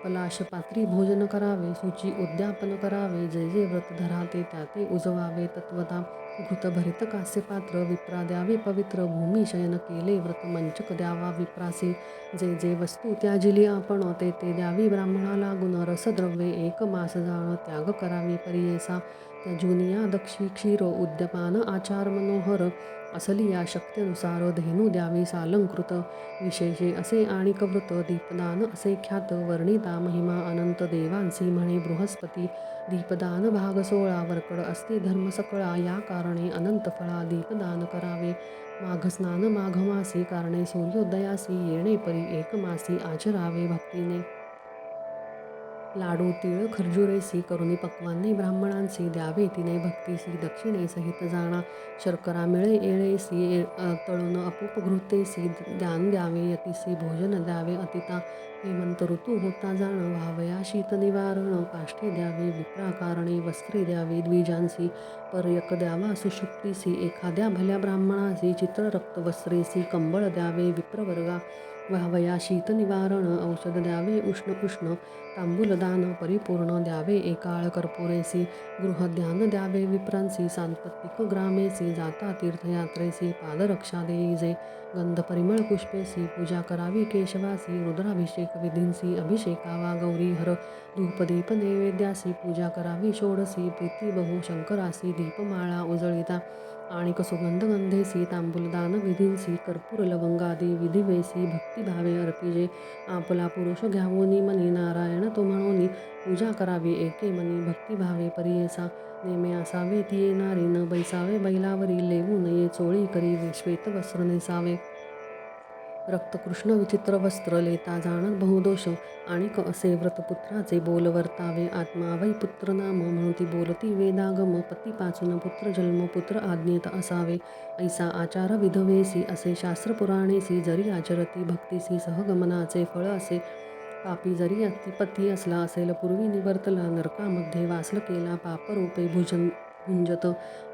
पलाश पात्री भोजन करावे, सुची उद्यापन करावे, जे जे व्रत धराते त्या उजवावे तत्वता, घृत भरित कास्य पात्र, विप्रा द्यावे पवित्र, भूमी शयन केले व्रत, मंचक द्यावा विप्रासी, जे जे वस्तू त्याजिली आपण, ते द्यावी ब्राह्मणा लागून, रसद्रव्ये एक मास जाण, त्याग करावी परियेसा, त्याजुनिया दक्षी क्षीर, उद्यपान आचार मनोहर, असली या शक्त्यनुसार, धेनू द्यावी सालंकृत, विशेषे असे आणिक व्रत, दीपदान असे ख्यात, वर्णिता महिमा अनंत देवांसी, म्हणे बृहस्पती, दीपदान भाग 16, वरकड असते धर्म सकळा, या कारणे अनंत फळा, दीपदान करावे माघ स्नान माघ मासी, कारणे सूर्योदयासी, येणे परी एक मासी, आचरावे भक्तीने, लाडू तीळ खर्जुरेसी, करुणी पक्वाने ब्राह्मणांसी, द्यावे तिने भक्तीसी, दक्षिणेसहित जाणा, शर्करा मिळे येळेसी, तळून अपूप घृतेसी, दान द्यावे यतीसी, भोजन द्यावे अतिता, हेमंत ऋतू होता जाण, व्हावया शीत निवारण, काष्ठे द्यावे विप्राकारणे, वस्त्रे द्यावी द्विजांसी, पर्यक द्यावा सुषुप्तीसी, एखाद्या भल्या ब्राह्मणासी, चित्ररक्त वस्त्रेसी, कंबळ द्यावे विप्रवर्गा, व्हावया शीत निवारण, औषध द्यावे उष्ण उष्ण, तांबूलदान परिपूर्ण द्यावे एकाळ कर्पुरेसी, गृहध्यान द्यावे विप्रांसी, सांपत्तिक ग्रामेसी, जाता तीर्थयात्रेसी, पादरक्षा देईजे, गंध परिमळ पुष्पेसी, पूजा करावी केशवासी, रुद्राभिषेक विधींसी, अभिषेकावा गौरीहर, धूपदीप नैवेद्यासी, पूजा करावी षोडसी, प्रीती बहु शंकरासी, दीपमाळा उजळिता, आणिक सुगंध गंधेसी, तांबूलदान विधींसी, कर्पूर लवंगादी विधिवेसी, भक्तिभावे अर्पिजे, आपला पुरुष घ्यावोनी मनी, नारायण तो म्हणोनी, पूजा करावी एके मनी, भक्तिभावे परियेसा, नेमे असावे ती येणारी, न बैसावे बैलावरी, लेवू नये चोळी करी, श्वेतवस्त्र नेसावे, रक्तकृष्ण विचित्र वस्त्र, लेता जाणत बहुदोष, आणिक असे व्रतपुत्राचे बोल वर्तावे, आत्मा वै पुत्र नाम, म्हणून ती बोलती वेदागम, पती पाचून पुत्र जन्म, पुत्र आज्ञेत असावे, ऐसा आचार विधवेसी, असे शास्त्र पुराणेसी, जरी आचरती भक्तीसी, सहगमनाचे फळ असे, पापी जरी पती असला असेल पूर्वी निवर्तला, नरकामध्ये वासल केला, पापरूपे भुंजत,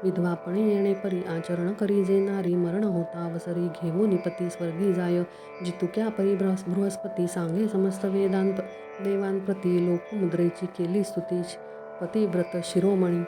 विधवापणे येणे परी, आचरण करी जे नारी, मरण होता अवसरी, घेऊन पती स्वर्गी जाय, जितुक्या परी बृहस्पती, सांगे समस्त देवांप्रती, लोकमुद्रेची केली स्तुती, पतिव्रत शिरोमणी,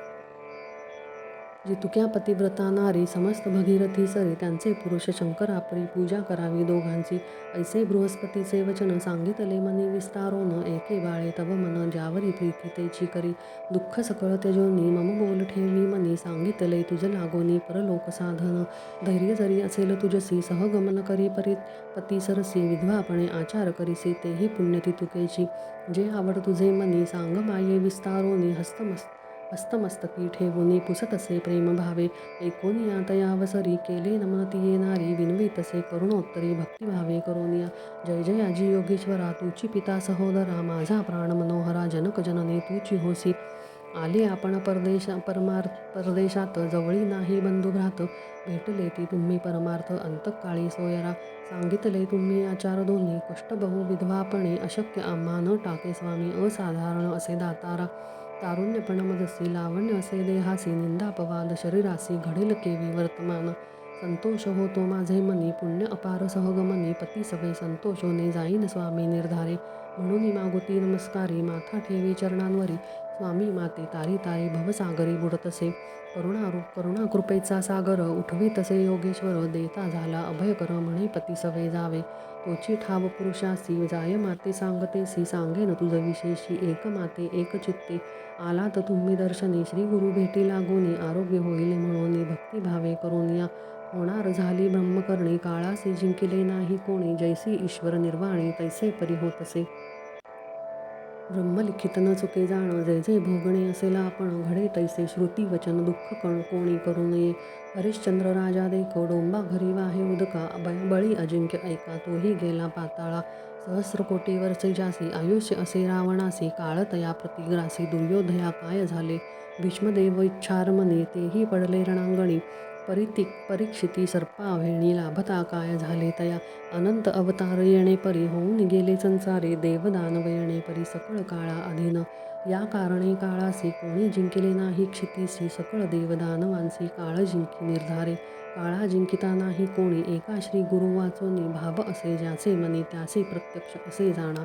जितुक्या पतिव्रता नारी, समस्त भगीरथी सरी, त्यांचे पुरुष शंकरापरी, पूजा करावी दोघांची, ऐसे बृहस्पतीचे वचन, सांगितले मनी विस्तारोन, एके बाळे तव मन, ज्यावरी प्रीती तेची करी, दुःख सकळ त्यजोनी, मम बोल ठेवी मनी, सांगितले तुझ लागोनी, परलोक साधन, धैर्य जरी असेल तुझसी, सहगमन करी पती सरसी, विधवापणे आचार करीसी, तेही पुण्यती तुकेची, जे आवड तुझे मनी, सांग माये विस्तारोनी, हस्तमस्तकी ठेवुनी, पुसतसे प्रेम भावे, एकोनिया तयावसरी, केले नमन तिये नारी, विनवी तसे करुणोत्तरी, भक्तिभावे करोनिया, जय जय आजी योगेश्वरा, तुची पिता सहोदरा, माझा प्राण मनोहरा, जनक जननी तुची होसी, आले आपण परदेशात, जवळी नाही बंधुभ्रात, भेटले ती तुम्ही परमार्थ, अंतकाळी सोयरा, सांगितले तुम्ही आचार दोन्ही, कष्ट बहु विधवापणे, अशक्य आम्हा न टाके स्वामी, असाधारण असे दातारा, तारुण्यपण मजसी, लावण्य असे देहासी, निंदापवाद शरीरासी, घडेल केवी वर्तमान, संतोष होतो माझे मनी, पुण्य अपार सहगमनी, पती सवे संतोषोने जाईन स्वामी निर्धारे, म्हणून मागुती नमस्कारी, माथा ठेवी चरणांवरी, स्वामी माते तारी तारी भवसागरी बुडतसे, करुणा कृपेचा सागर, उठवीतसे योगेश्वर, देता झाला अभयकर, म्हणे पती सवे जावे, तोची ठाव पुरुषासी, जाय माते सांगतेसी, सांगेन तुझ विशेषी, एक माते एक चित्ते, आलात तुम्ही दर्शनी, श्री गुरु भेटी लागोनी, आरोग्य होईल म्हणून भक्तिभावे करोनिया, होणार झाली ब्रह्मकर्णी, काळासी जिंकिले नाही कोणी, जैसी ईश्वर निर्वाणी, तैसे परी होतसे, ब्रह्मलिखित न चुके जाणं, जे जे भोगणे असेल आपण, घडे तैसे श्रुती वचन दुःख कोणी करू नये. हरिश्चंद्र राजा देखो, डोंबा घरी वाहे उदका, बळी अजिंक्य ऐका, तोही गेला पाताळा. सहस्र कोटी वर्षे जासी, आयुष्य असे रावणासी, काळ तया प्रतिग्रासी, दुर्योधया काय झाले. भीष्मदेव इच्छारमणी, तेही पडले रणांगणी. परीक्षिती सर्पाव्हेणी, लाभता काय झाले तया. अनंत अवतार येणे परी, होऊन गेले संसारी, देवदानव येणे परी, सकळ काळा अधीन. या कारणे काळासी, कोणी जिंकले नाही क्षितीसी, सकळ देवदानवांसी, काळ जिंकी निर्धारे. काळा जिंकिता नाही कोणी, एका श्री गुरु वाचोनी, भाव असे ज्याचे मनी, त्याचे प्रत्यक्ष असे जाणा.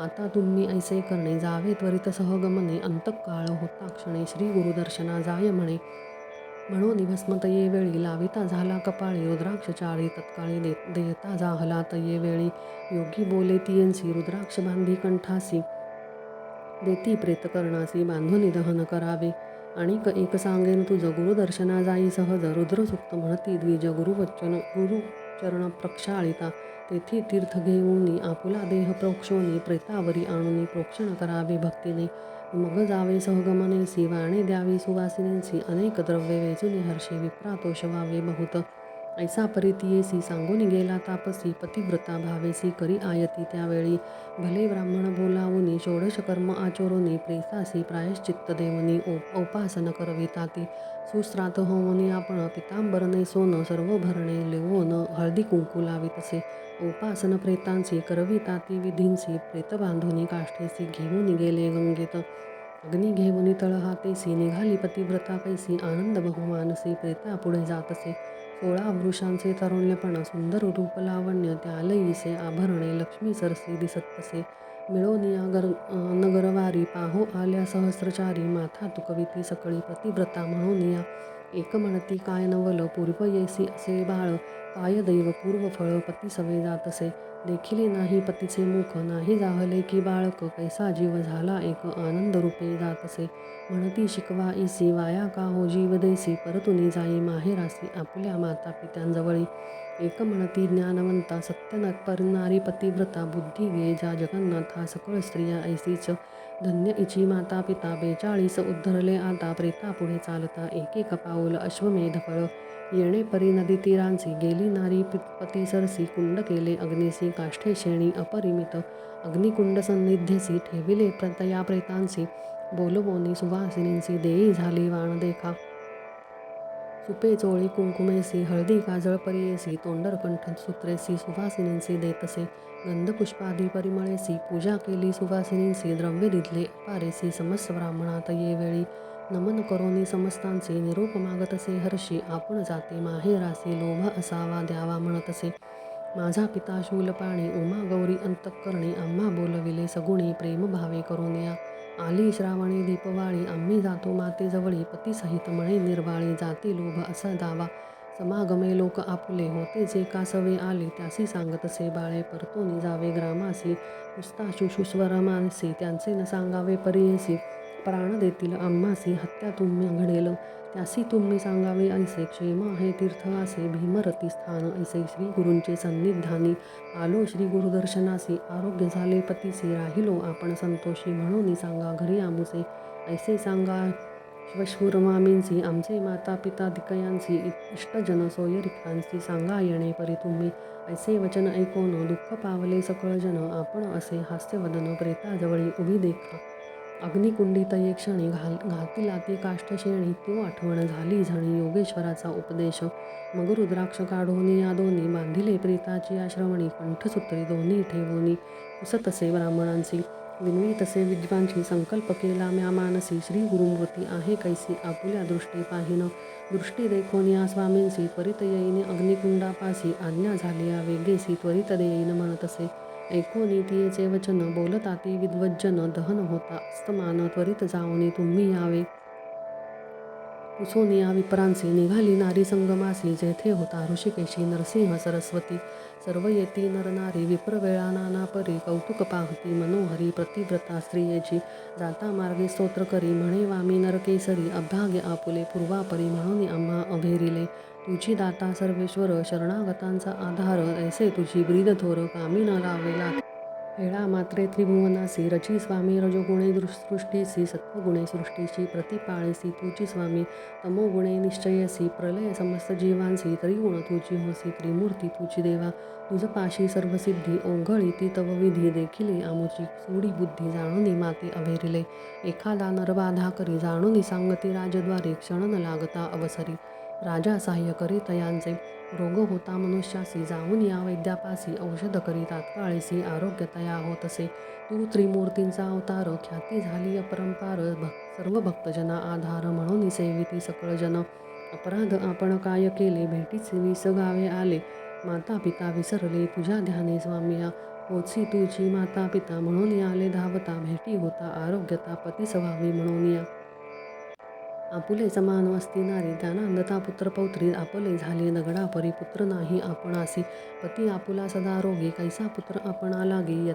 आता तुम्ही ऐसे करणे, जावे त्वरित सहगमने, अंतकाळ होता क्षणे, श्री गुरुदर्शना जाय म्हणे. म्हणून भस्म तये वेळी, लाविता झाला कपाळी, रुद्राक्ष चाळी तत्काळी, देता जाहला तये वेळी. योगी बोले तियेंसी, रुद्राक्ष बांधी कंठासी, देती प्रेत कर्णासी, बांधून दहन करावे. आणिक एक सांगेन तुझ, गुरुदर्शना जाई सहज, रुद्रसुक्त म्हणती द्विज, गुरुचरण प्रक्षाळिता. तेथी तीर्थ घेऊनी, आपुला देह प्रोक्षोनी, प्रेतावरी आणूनी, प्रोक्षण करावे भक्तीने. मग जावे सहगमनेसी, वाणे द्यावी सुवासिनींसी, अनेक द्रव्ये वेचुनी हर्षे, विप्रा तोषवावे बहुत. ऐसा परितियेसी, सांगून गेला तापसी, पतिव्रता भावेसी, करी आयती त्यावेळी. भले ब्राह्मण बोलावुनी, षोडश कर्म आचोरुनी, प्रेसासी प्रायश्चित्त देवनी, औपासन करविता ती. सुश्रात होऊनी आपण, पितांबर नेसोन, सर्व भरणे लिवोन, हळदी कुंकू लावितसे. औपासन प्रेतांसी, करविता ती विधींसी, प्रेत बांधुनी काष्ठेसी, घेऊन गेले गंगेत. अग्नी घेऊनी तळहातेसी, निघाली पतिव्रता कैसी, आनंद बहुमानसी, प्रेता पुढे जातसे. 16 वृषांचे तारुण्यपण, सुंदर रूप लावण्य, त्यालयीसे आभरणे, लक्ष्मी सरसी दिसतसे. मिळोनिया नगरवारी, पाहो आल्या सहस्रचारी, माथा तुकविती सकळी, पतिव्रता म्हणूनिया. एक म्हणती काय नवल, पूर्वयेसी असे बाळ, काय दैव पूर्वफळ, पती सवे जातसे. देखिले नाही पतीचे मुख, नाही जाहले की बाळक, कैसा जीव झाला एक, आनंद रूपे जातसे. म्हणती शिकवा ईसी, वाया का हो जीव देसी, परतुनी जाई माहेरासी, आपल्या माता पित्यांजवळी. एक म्हणती ज्ञानवंता, सत्य परणारी पतिव्रता, बुद्धी गे जा जगन्नाथा, सकळ स्त्रिया ऐसीच. धन्य इची माता पिता, 42 उद्धरले आता, प्रेता पुढे चालता, एक एक पाऊल अश्वमेध फळ. येणे परी नदी तीरांसी, गेली नारी पती सरसी, कुंड केले अग्नीसी, काष्ठे शेणी अपरिमित. अग्निकुंड सन्निध्येसी, ठेविले तया प्रेतांसी, बोलवोनी सुवासिनींसी, देई झाली वाण देखा. सुपे चोळी कुंकुमेसी, हळदी काजळ परियेसी, तोंडर कंठ सूत्रेसी, सुवासिनींसी देतसे. गंधपुष्पादी परिमळेसी, पूजा केली सुवासिनींसी, द्रव्य दिधले अपारेसी, समस्त ब्राह्मणात ये वेळी. नमन करोनी समस्तांसी, निरोप मागतसे हर्षी, आपण जाते माहेरासी, लोभ असावा द्यावा म्हणतसे. माझा पिता शूलपाणी, उमा गौरी अंतःकरणी, आम्हा बोलविले सगुणी, प्रेमभावे करोनिया. आली श्रावणी दीपवाळी, आम्ही जातो मातेजवळी, पतीसहित म्हणे निर्वाळी, जाती लोभ असा दावा. समागमे लोक आपुले, होते जे का सवे आली, त्यासी सांगतसे बाळे, परतोनी जावे ग्रामासी. नुसता शुश्रूषवरमानसी, त्यांचे न सांगावे परियेसी, प्राण देतील आम्हासी, हत्या तुम्ही घडेल त्यासी तुम्ही सांगावे ऐसे. क्षेम आहे तीर्थवासे, भीमरती स्थान ऐसे, श्री गुरूंचे सन्निधानी. आलो श्री गुरुदर्शनासी, आरोग्य झाले पतीसी, राहिलो आपण संतोषी, म्हणून सांगा घरी आमुसे. ऐसे सांगा श्वशुर मामींसी, आमचे माता पिता दिकयांसी, इष्टजन सोयरिकांसी, सांगा येणे परी तुम्ही. ऐसे वचन ऐकोन, दुःख पावले सकळ जन, आपण असे हास्यवदन, प्रेताजवळी उभी देखा. अग्निकुंडी तये क्षणी, घातिला ती काष्ठ शेणी, त्यो आठवण झाली झणी, योगेश्वराचा उपदेश. मग रुद्राक्ष काढोनी या दोन्ही, बांधिले प्रेताची आश्रमणी, कंठसूत्री दोन्ही ठेवोनी, पुसतसे ब्राह्मणांसी, विनवीतसे विद्वांची, संकल्प केला म्या मानसी, श्री गुरुमूर्ती आहे कैसी, आपुल्या दृष्टी पाहिन. दृष्टी देखोनिया स्वामींसी, त्वरित येईन अग्निकुंडापासी, आज्ञा झाली या वेगेसी, त्वरित देईन म्हणतसे. ऐकोनी तियेचे वचन, बोलता ती विद्वज्जन, दहन होता अस्तमान, त्वरित जाऊनी तुम्ही यावे. पुसोनिया विप्रांसी, निघाली नारी संगमासी, जेथे होता ऋषिकेशी नरसिंह सरस्वती. सर्व येती नरनारी, विप्रवेळा नाना परी, कौतुक पाहती मनोहरी, प्रतिव्रता स्त्रियेची. जाता मार्गे स्तोत्र करी, म्हणे वामी नरकेसरी, अभाग्य आपुले पूर्वापरी, म्हणून आम्हा अभेरिले. तुझी दाता सर्वेश्वर, शरणागतांचा आधार, ऐसे तुझी ब्रीद थोर, कामी न लावेला हेळा मात्रे त्रिभुवनासी रची स्वामी रजोगुणे सृष्टीसी सत्वगुणे सृष्टीची प्रतिपाळीसी तुची स्वामी तमोगुणे निश्चयसी प्रलय समस्त जीवांसी त्रिगुण तुची होसी त्रिमूर्ती तुची देवा तुझ पाशी सर्वसिद्धी ओंघळी ती तव विधी देखिले आमुची सोडी बुद्धी जाणुनी माते अभेरिले एखादा नरबाधा करी जाणुनी सांगती राजद्वारे क्षण न लागता अवसरी राजा सहाय्य करी तयांचे रोग होता मनुष्यासी जाऊन या वैद्यापासी औषध करी तात्काळीसी आरोग्य तया होतसे तू त्रिमूर्तींचा अवतार ख्याती झाली अपरंपार सर्व भक्तजना आधार म्हणून सेविती सकळ जन अपराध आपण काय केले भेटीच विस गावे आले माता पिता विसरले तुझ्या ध्याने स्वामिया होची तुझी माता पिता म्हणून आले धावता भेटी होता आरोग्यता पती स्वभावी म्हणून या आपुले समान असती नारी ज्ञानांधता पुत्र पौत्री आपले झाले दगडा परी पुत्र नाही आपणासी पती आपुला सदा रोगी कैसा पुत्र आपणा लागी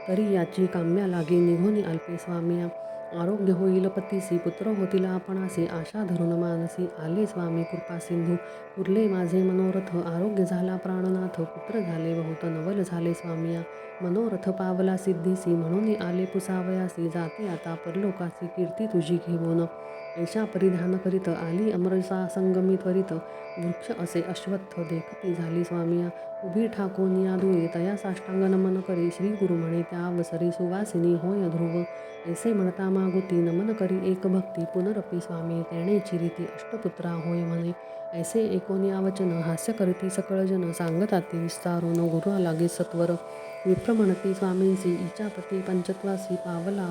तरी याची काम्या लागी निघोनी अल्पे स्वामिया आरोग्य होईल पतीसी पुत्र होतील आपणासी आशा धरून मानसी आले स्वामी कृपा सिंधू उरले माझे मनोरथ आरोग्य झाला प्राणनाथ पुत्र झाले बहुत नवल झाले स्वामिया मनोरथ पावला सिद्धीसी म्हणून आले पुसावयासी जाते आता परलोकासी कीर्ती तुझी घेऊन ऐशा परिधान करीत आली अमरसा संगमी त्वरित वृक्ष असे अश्वत्थ देखती झाली स्वामिया उभी ठाकोनिया दुळे तया साष्टांग नमन करी श्री गुरु म्हणे त्या अवसरी सुवासिनी होय ध्रुव ऐसे म्हणता मागुती नमन करी एक भक्ती पुनरपी स्वामी तेणेची रीती अष्टपुत्रा होय म्हणे ऐसे एकोनिया वचन हास्य करती सकळ जन सांगताती विस्तारून गुरु लागे सत्वर विप्र म्हणती स्वामींसी इचापती पंचत्वासी पावला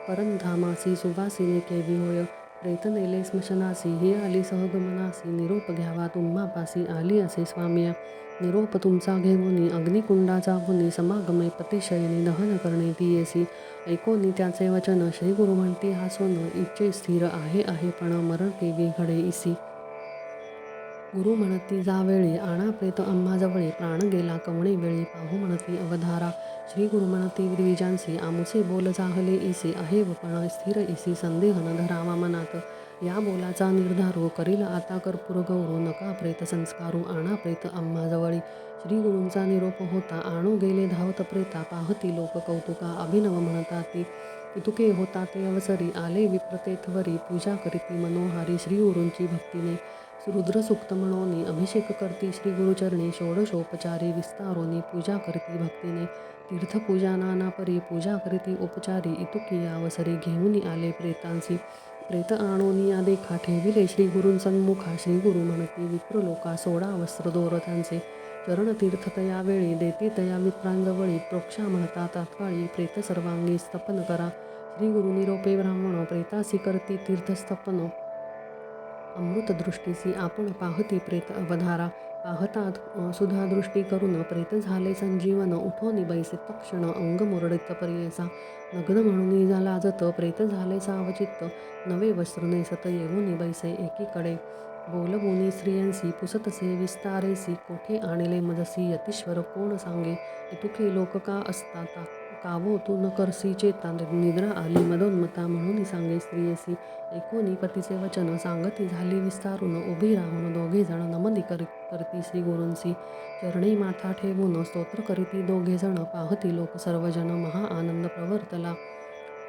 परंधामासी सुवासिनी केवी होय प्रेत नेले स्मशनासी ही आली सहगमनासी निरोप घ्यावा तुम्हापासी आली असे स्वामिया निरोप तुमचा घेऊनी अग्निकुंडाचा मुनी समागमे पतिशयनी दहन करणे ती येसी ऐकोनी त्याचे वचन श्री गुरु म्हणती हा सोन इच्छे स्थिर आहे पण मरण केवी घडे इसी गुरु म्हणती जावेळी आणा प्रेत आम्हाजवळी प्राण गेला कवणे वेळी पाहू म्हणती अवधारा श्री गुरु म्हणती द्विजांसी आमुचे बोल जाहले इसी आहे पण स्थिर इसी संदेह न धरावा मनात या बोलाचा निर्धारो करील आता कर्पूर गौरू नका प्रेत संस्कारू आणा प्रेत आम्हाजवळी श्री गुरूंचा निरोप होता आणू गेले धावत प्रेता पाहती लोक कौतुका अभिनव म्हणता ती इतुके होता ते अवसरी आले विप्रतेथवरी पूजा करीती मनोहारी श्री गुरूंची भक्तीने रुद्रसूक्त म्हणोनी अभिषेक करती श्री गुरुचरणी षोडशोपचारी विस्तारोनी पूजा करती भक्तीने तीर्थपूजा नाना परी पूजा करीती उपचारी इतुकी अवसरी घेऊन आले प्रेतांसी प्रेत आणोनी या देखा ठेविले श्री गुरूंसन्मुखा श्री गुरु म्हणती विप्रलोका सोडा वस्त्र दोर त्यांचे चरण तीर्थ तया वेळी देती तया विप्रांजवळी प्रोक्षा म्हणता तात्काळी प्रेत सर्वांगी स्तपन करा श्री गुरु निरोपे ब्राह्मण प्रेतासी करती तीर्थस्तपन अमृतदृष्टीसी आपण पाहती प्रेत अवधारा पाहतात सुधा दृष्टी करून प्रेत झाले संजीवन उठोनी बैसे तक्षण अंग मुरडित परियेसा नग्न म्हणून लाजत प्रेत झाले सावचित्त नवे वस्त्र नेसत येऊनी बैसे एकीकडे बोलबोनी स्त्रियांसी पुसतसे विस्तारेसी कोठे आणले मजसी यतीश्वर कोण सांगे इतुके लोक का असता कावो तू न करसी चेता निद्रा आली मदोन्मता म्हणून सांगे स्त्रियेसी ऐकोनी पतीचे वचन सांगती झाली विस्तारून उभी राहून दोघे जण नमनी करती श्री गुरूंसी चरणी माथा ठेवून स्तोत्र करीती दोघे जण पाहती लोक सर्वजन महा आनंद प्रवर्तला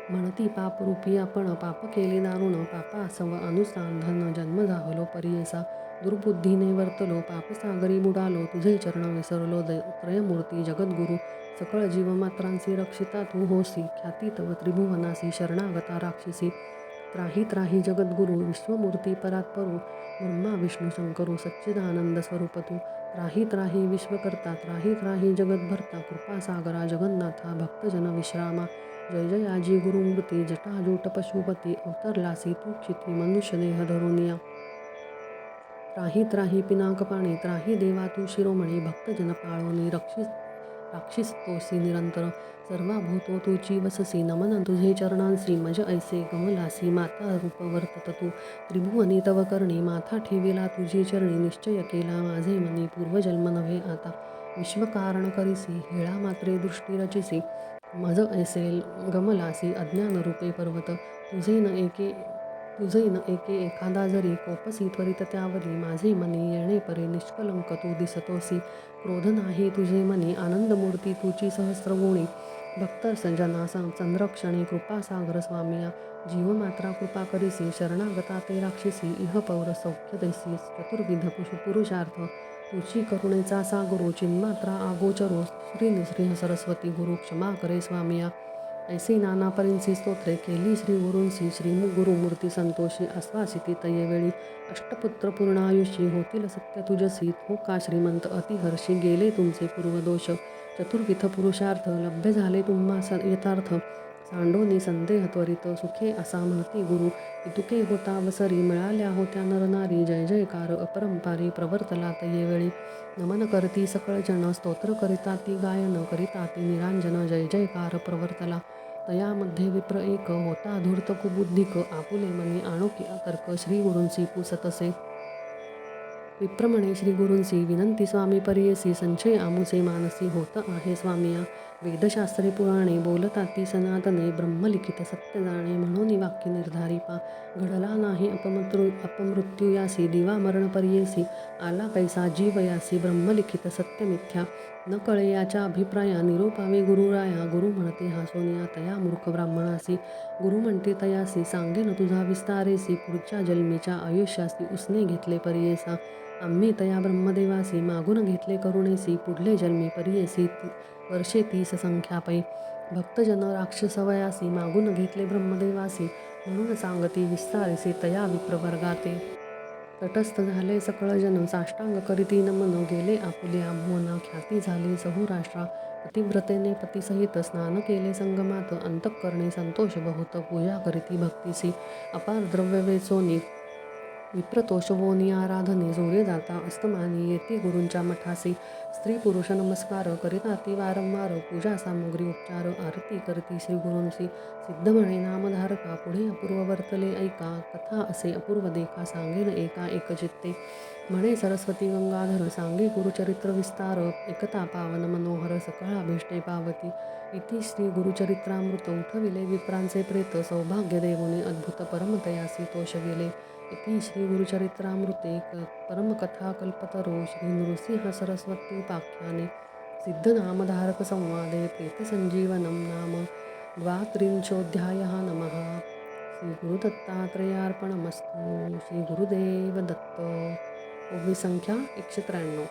म्हणती पापरूपी आपण पाप केले दारुण पापासव अनुसांधन जन्म जाहलो परियेसा दुर्बुद्धीने वर्तलो पापसागरी बुडालो तुझे चरण विसरलो त्रयमूर्ती जगद्गुरु सकळ जीवमात्रांसी रक्षिता तू होसी ख्याती तव त्रिभुवनासी शरणागता राक्षसी त्राही त्राही जगद्गुरु विश्वमूर्ती परात्परू ब्रह्मा विष्णू शंकरू सच्चिदानंद स्वरूप तू त्राही त्राही विश्वकर्ता त्राही त्राही जगद्भर्ता कृपासागरा जगन्नाथा भक्तजन विश्रामा जय जय आजी गुरुमूर्ती जटाजूट पशुपती अवतरलासी तू क्षिती मनुष्यदेह धरुनिया त्राही त्राही पिनाक पाणी त्राही देवा तू शिरोमणी भक्तजन पाळोनी राक्षिस तोसी निरंतर सर्वाभूतो तुची वससी नमन तुझे चरणांसी मज ऐसे गमलासी माता रूप वर्तत तू त्रिभुवनी तव करणी माथा ठेविला तुझी चरणी निश्चय केला माझे मनी पूर्वजन्म नव्हे आता विश्वकारण करिसी हेळा मात्रे दृष्टी रचिसी मज ऐसे गमलासी अज्ञान रूपे पर्वत तुझे न एके एखादा जरी कोपसी त्वरित त्यावरी माझे मनी येणे परे निष्कलंक तू दिसतोसी क्रोध नाही तुझे मनी आनंदमूर्ती तुची सहस्रगुणी भक्तसंजना संरक्षणे कृपासागर स्वामिया जीवमात्रा कृपा करिसी शरणागता ते राक्षसी इह पौर सौख्य दैसी चतुर्विध पुरुषार्थ तुझी करुणेचा सागरो चिन्मात्रा आगोचरो श्री सरस्वती गुरु क्षमा करे स्वामिया ऐसी नाना परींसी स्तोत्रे केली श्री गुरूंसी श्री गुरुमूर्ती संतोषी आश्वासिती तयेवेळी अष्टपुत्र पूर्णायुषी होतील सत्य तुझसी हो का श्रीमंत अतिहर्षी गेले तुमचे पूर्वदोष चतुर्विध पुरुषार्थ लभ्य झाले तुम्हा यथार्थ सांडोनी संदेह त्वरित सुखे असा म्हणती गुरु इतुके होता अवसरी मिळाल्या होत्या नरनारी जय जयकार अपरंपारी प्रवर्तला तयेवेळी नमन करती सकळ जन स्तोत्र करिता ती गायन करिता ती निरांजन जय जयकार प्रवर्तला तयामध्ये विप्र एक होता धूर्त कुबुद्धिक आपुले मनी आणोकी तर्क श्री गुरूंसी पुसतसे विप्रमणे श्री गुरूंसी विनंती स्वामी परियेसी संशय आमुचे मानसी होत आहे स्वामिया वेदशास्त्रे पुराणे बोलताती सनातने ब्रह्मलिखित सत्य जाणे म्हणून वाक्य निर्धारी पा घडला नाही अपमृत्यू यासी दिवा मरण परियेसी आला कैसा जीवयासी ब्रह्मलिखित सत्य मिथ्या न कळे याच्या अभिप्राया निरोपावे गुरुराया गुरु म्हणते हा सोनिया तया मूर्ख ब्राह्मणासी गुरु म्हणते तयासी सांगेन तुझा विस्तारेसी पुढच्या जन्मीच्या आयुष्यासी उसने घेतले परियेसा आम्ही तया ब्रह्मदेवासी मागून घेतले करुणेसी पुढले जन्मी परियेसी वर्षे 30 संख्यापै भक्तजन राक्षसवयासी मागून घेतले ब्रह्मदेवासी म्हणून सांगती विस्तारेसी तया विप्रवर्गाते तटस्थ झाले सकळ जन साष्टांग करीती नमन गेले आपुले आंबवना ख्याती झाली सहुराष्ट्रा पतिव्रतेने पतीसहित स्नान केले संगमात अंतःकरणे संतोष बहुत पूजा करीती भक्तीसी अपार द्रव्य वेचोनी विप्रतोषवोनी आराधने जोरे जाता अस्तमानी येती गुरूंच्या मठासी स्त्री पुरुष नमस्कार करिता ती वारंवार पूजा सामुग्री उपचार आरती करती श्री गुरूंसी सिद्ध म्हणे नामधारका पुढे अपूर्व वर्तले ऐका कथा असे अपूर्व देखा सांगेन एका एकचित्ते म्हणे सरस्वती गंगाधर सांगे गुरुचरित्र विस्तार एकता पावन मनोहर सकळ अभिष्टे पावती इति श्री गुरुचरित्रामृत उठविले विप्रांचे प्रेत सौभाग्य देवोनी अद्भुत परमतयासी तोषविले इति श्री गुरुचरित्रामृते परमकथा कल्पतरो श्री नृसिंह सरस्वत्युपाख्याने सिद्धनामधारक संवादे प्रेतसंजीवनं नाम 32 नमः. श्री गुरुदत्तात्रेयार्पणमस्तु. श्री गुरुदेव दत्त. ओवी संख्या 193.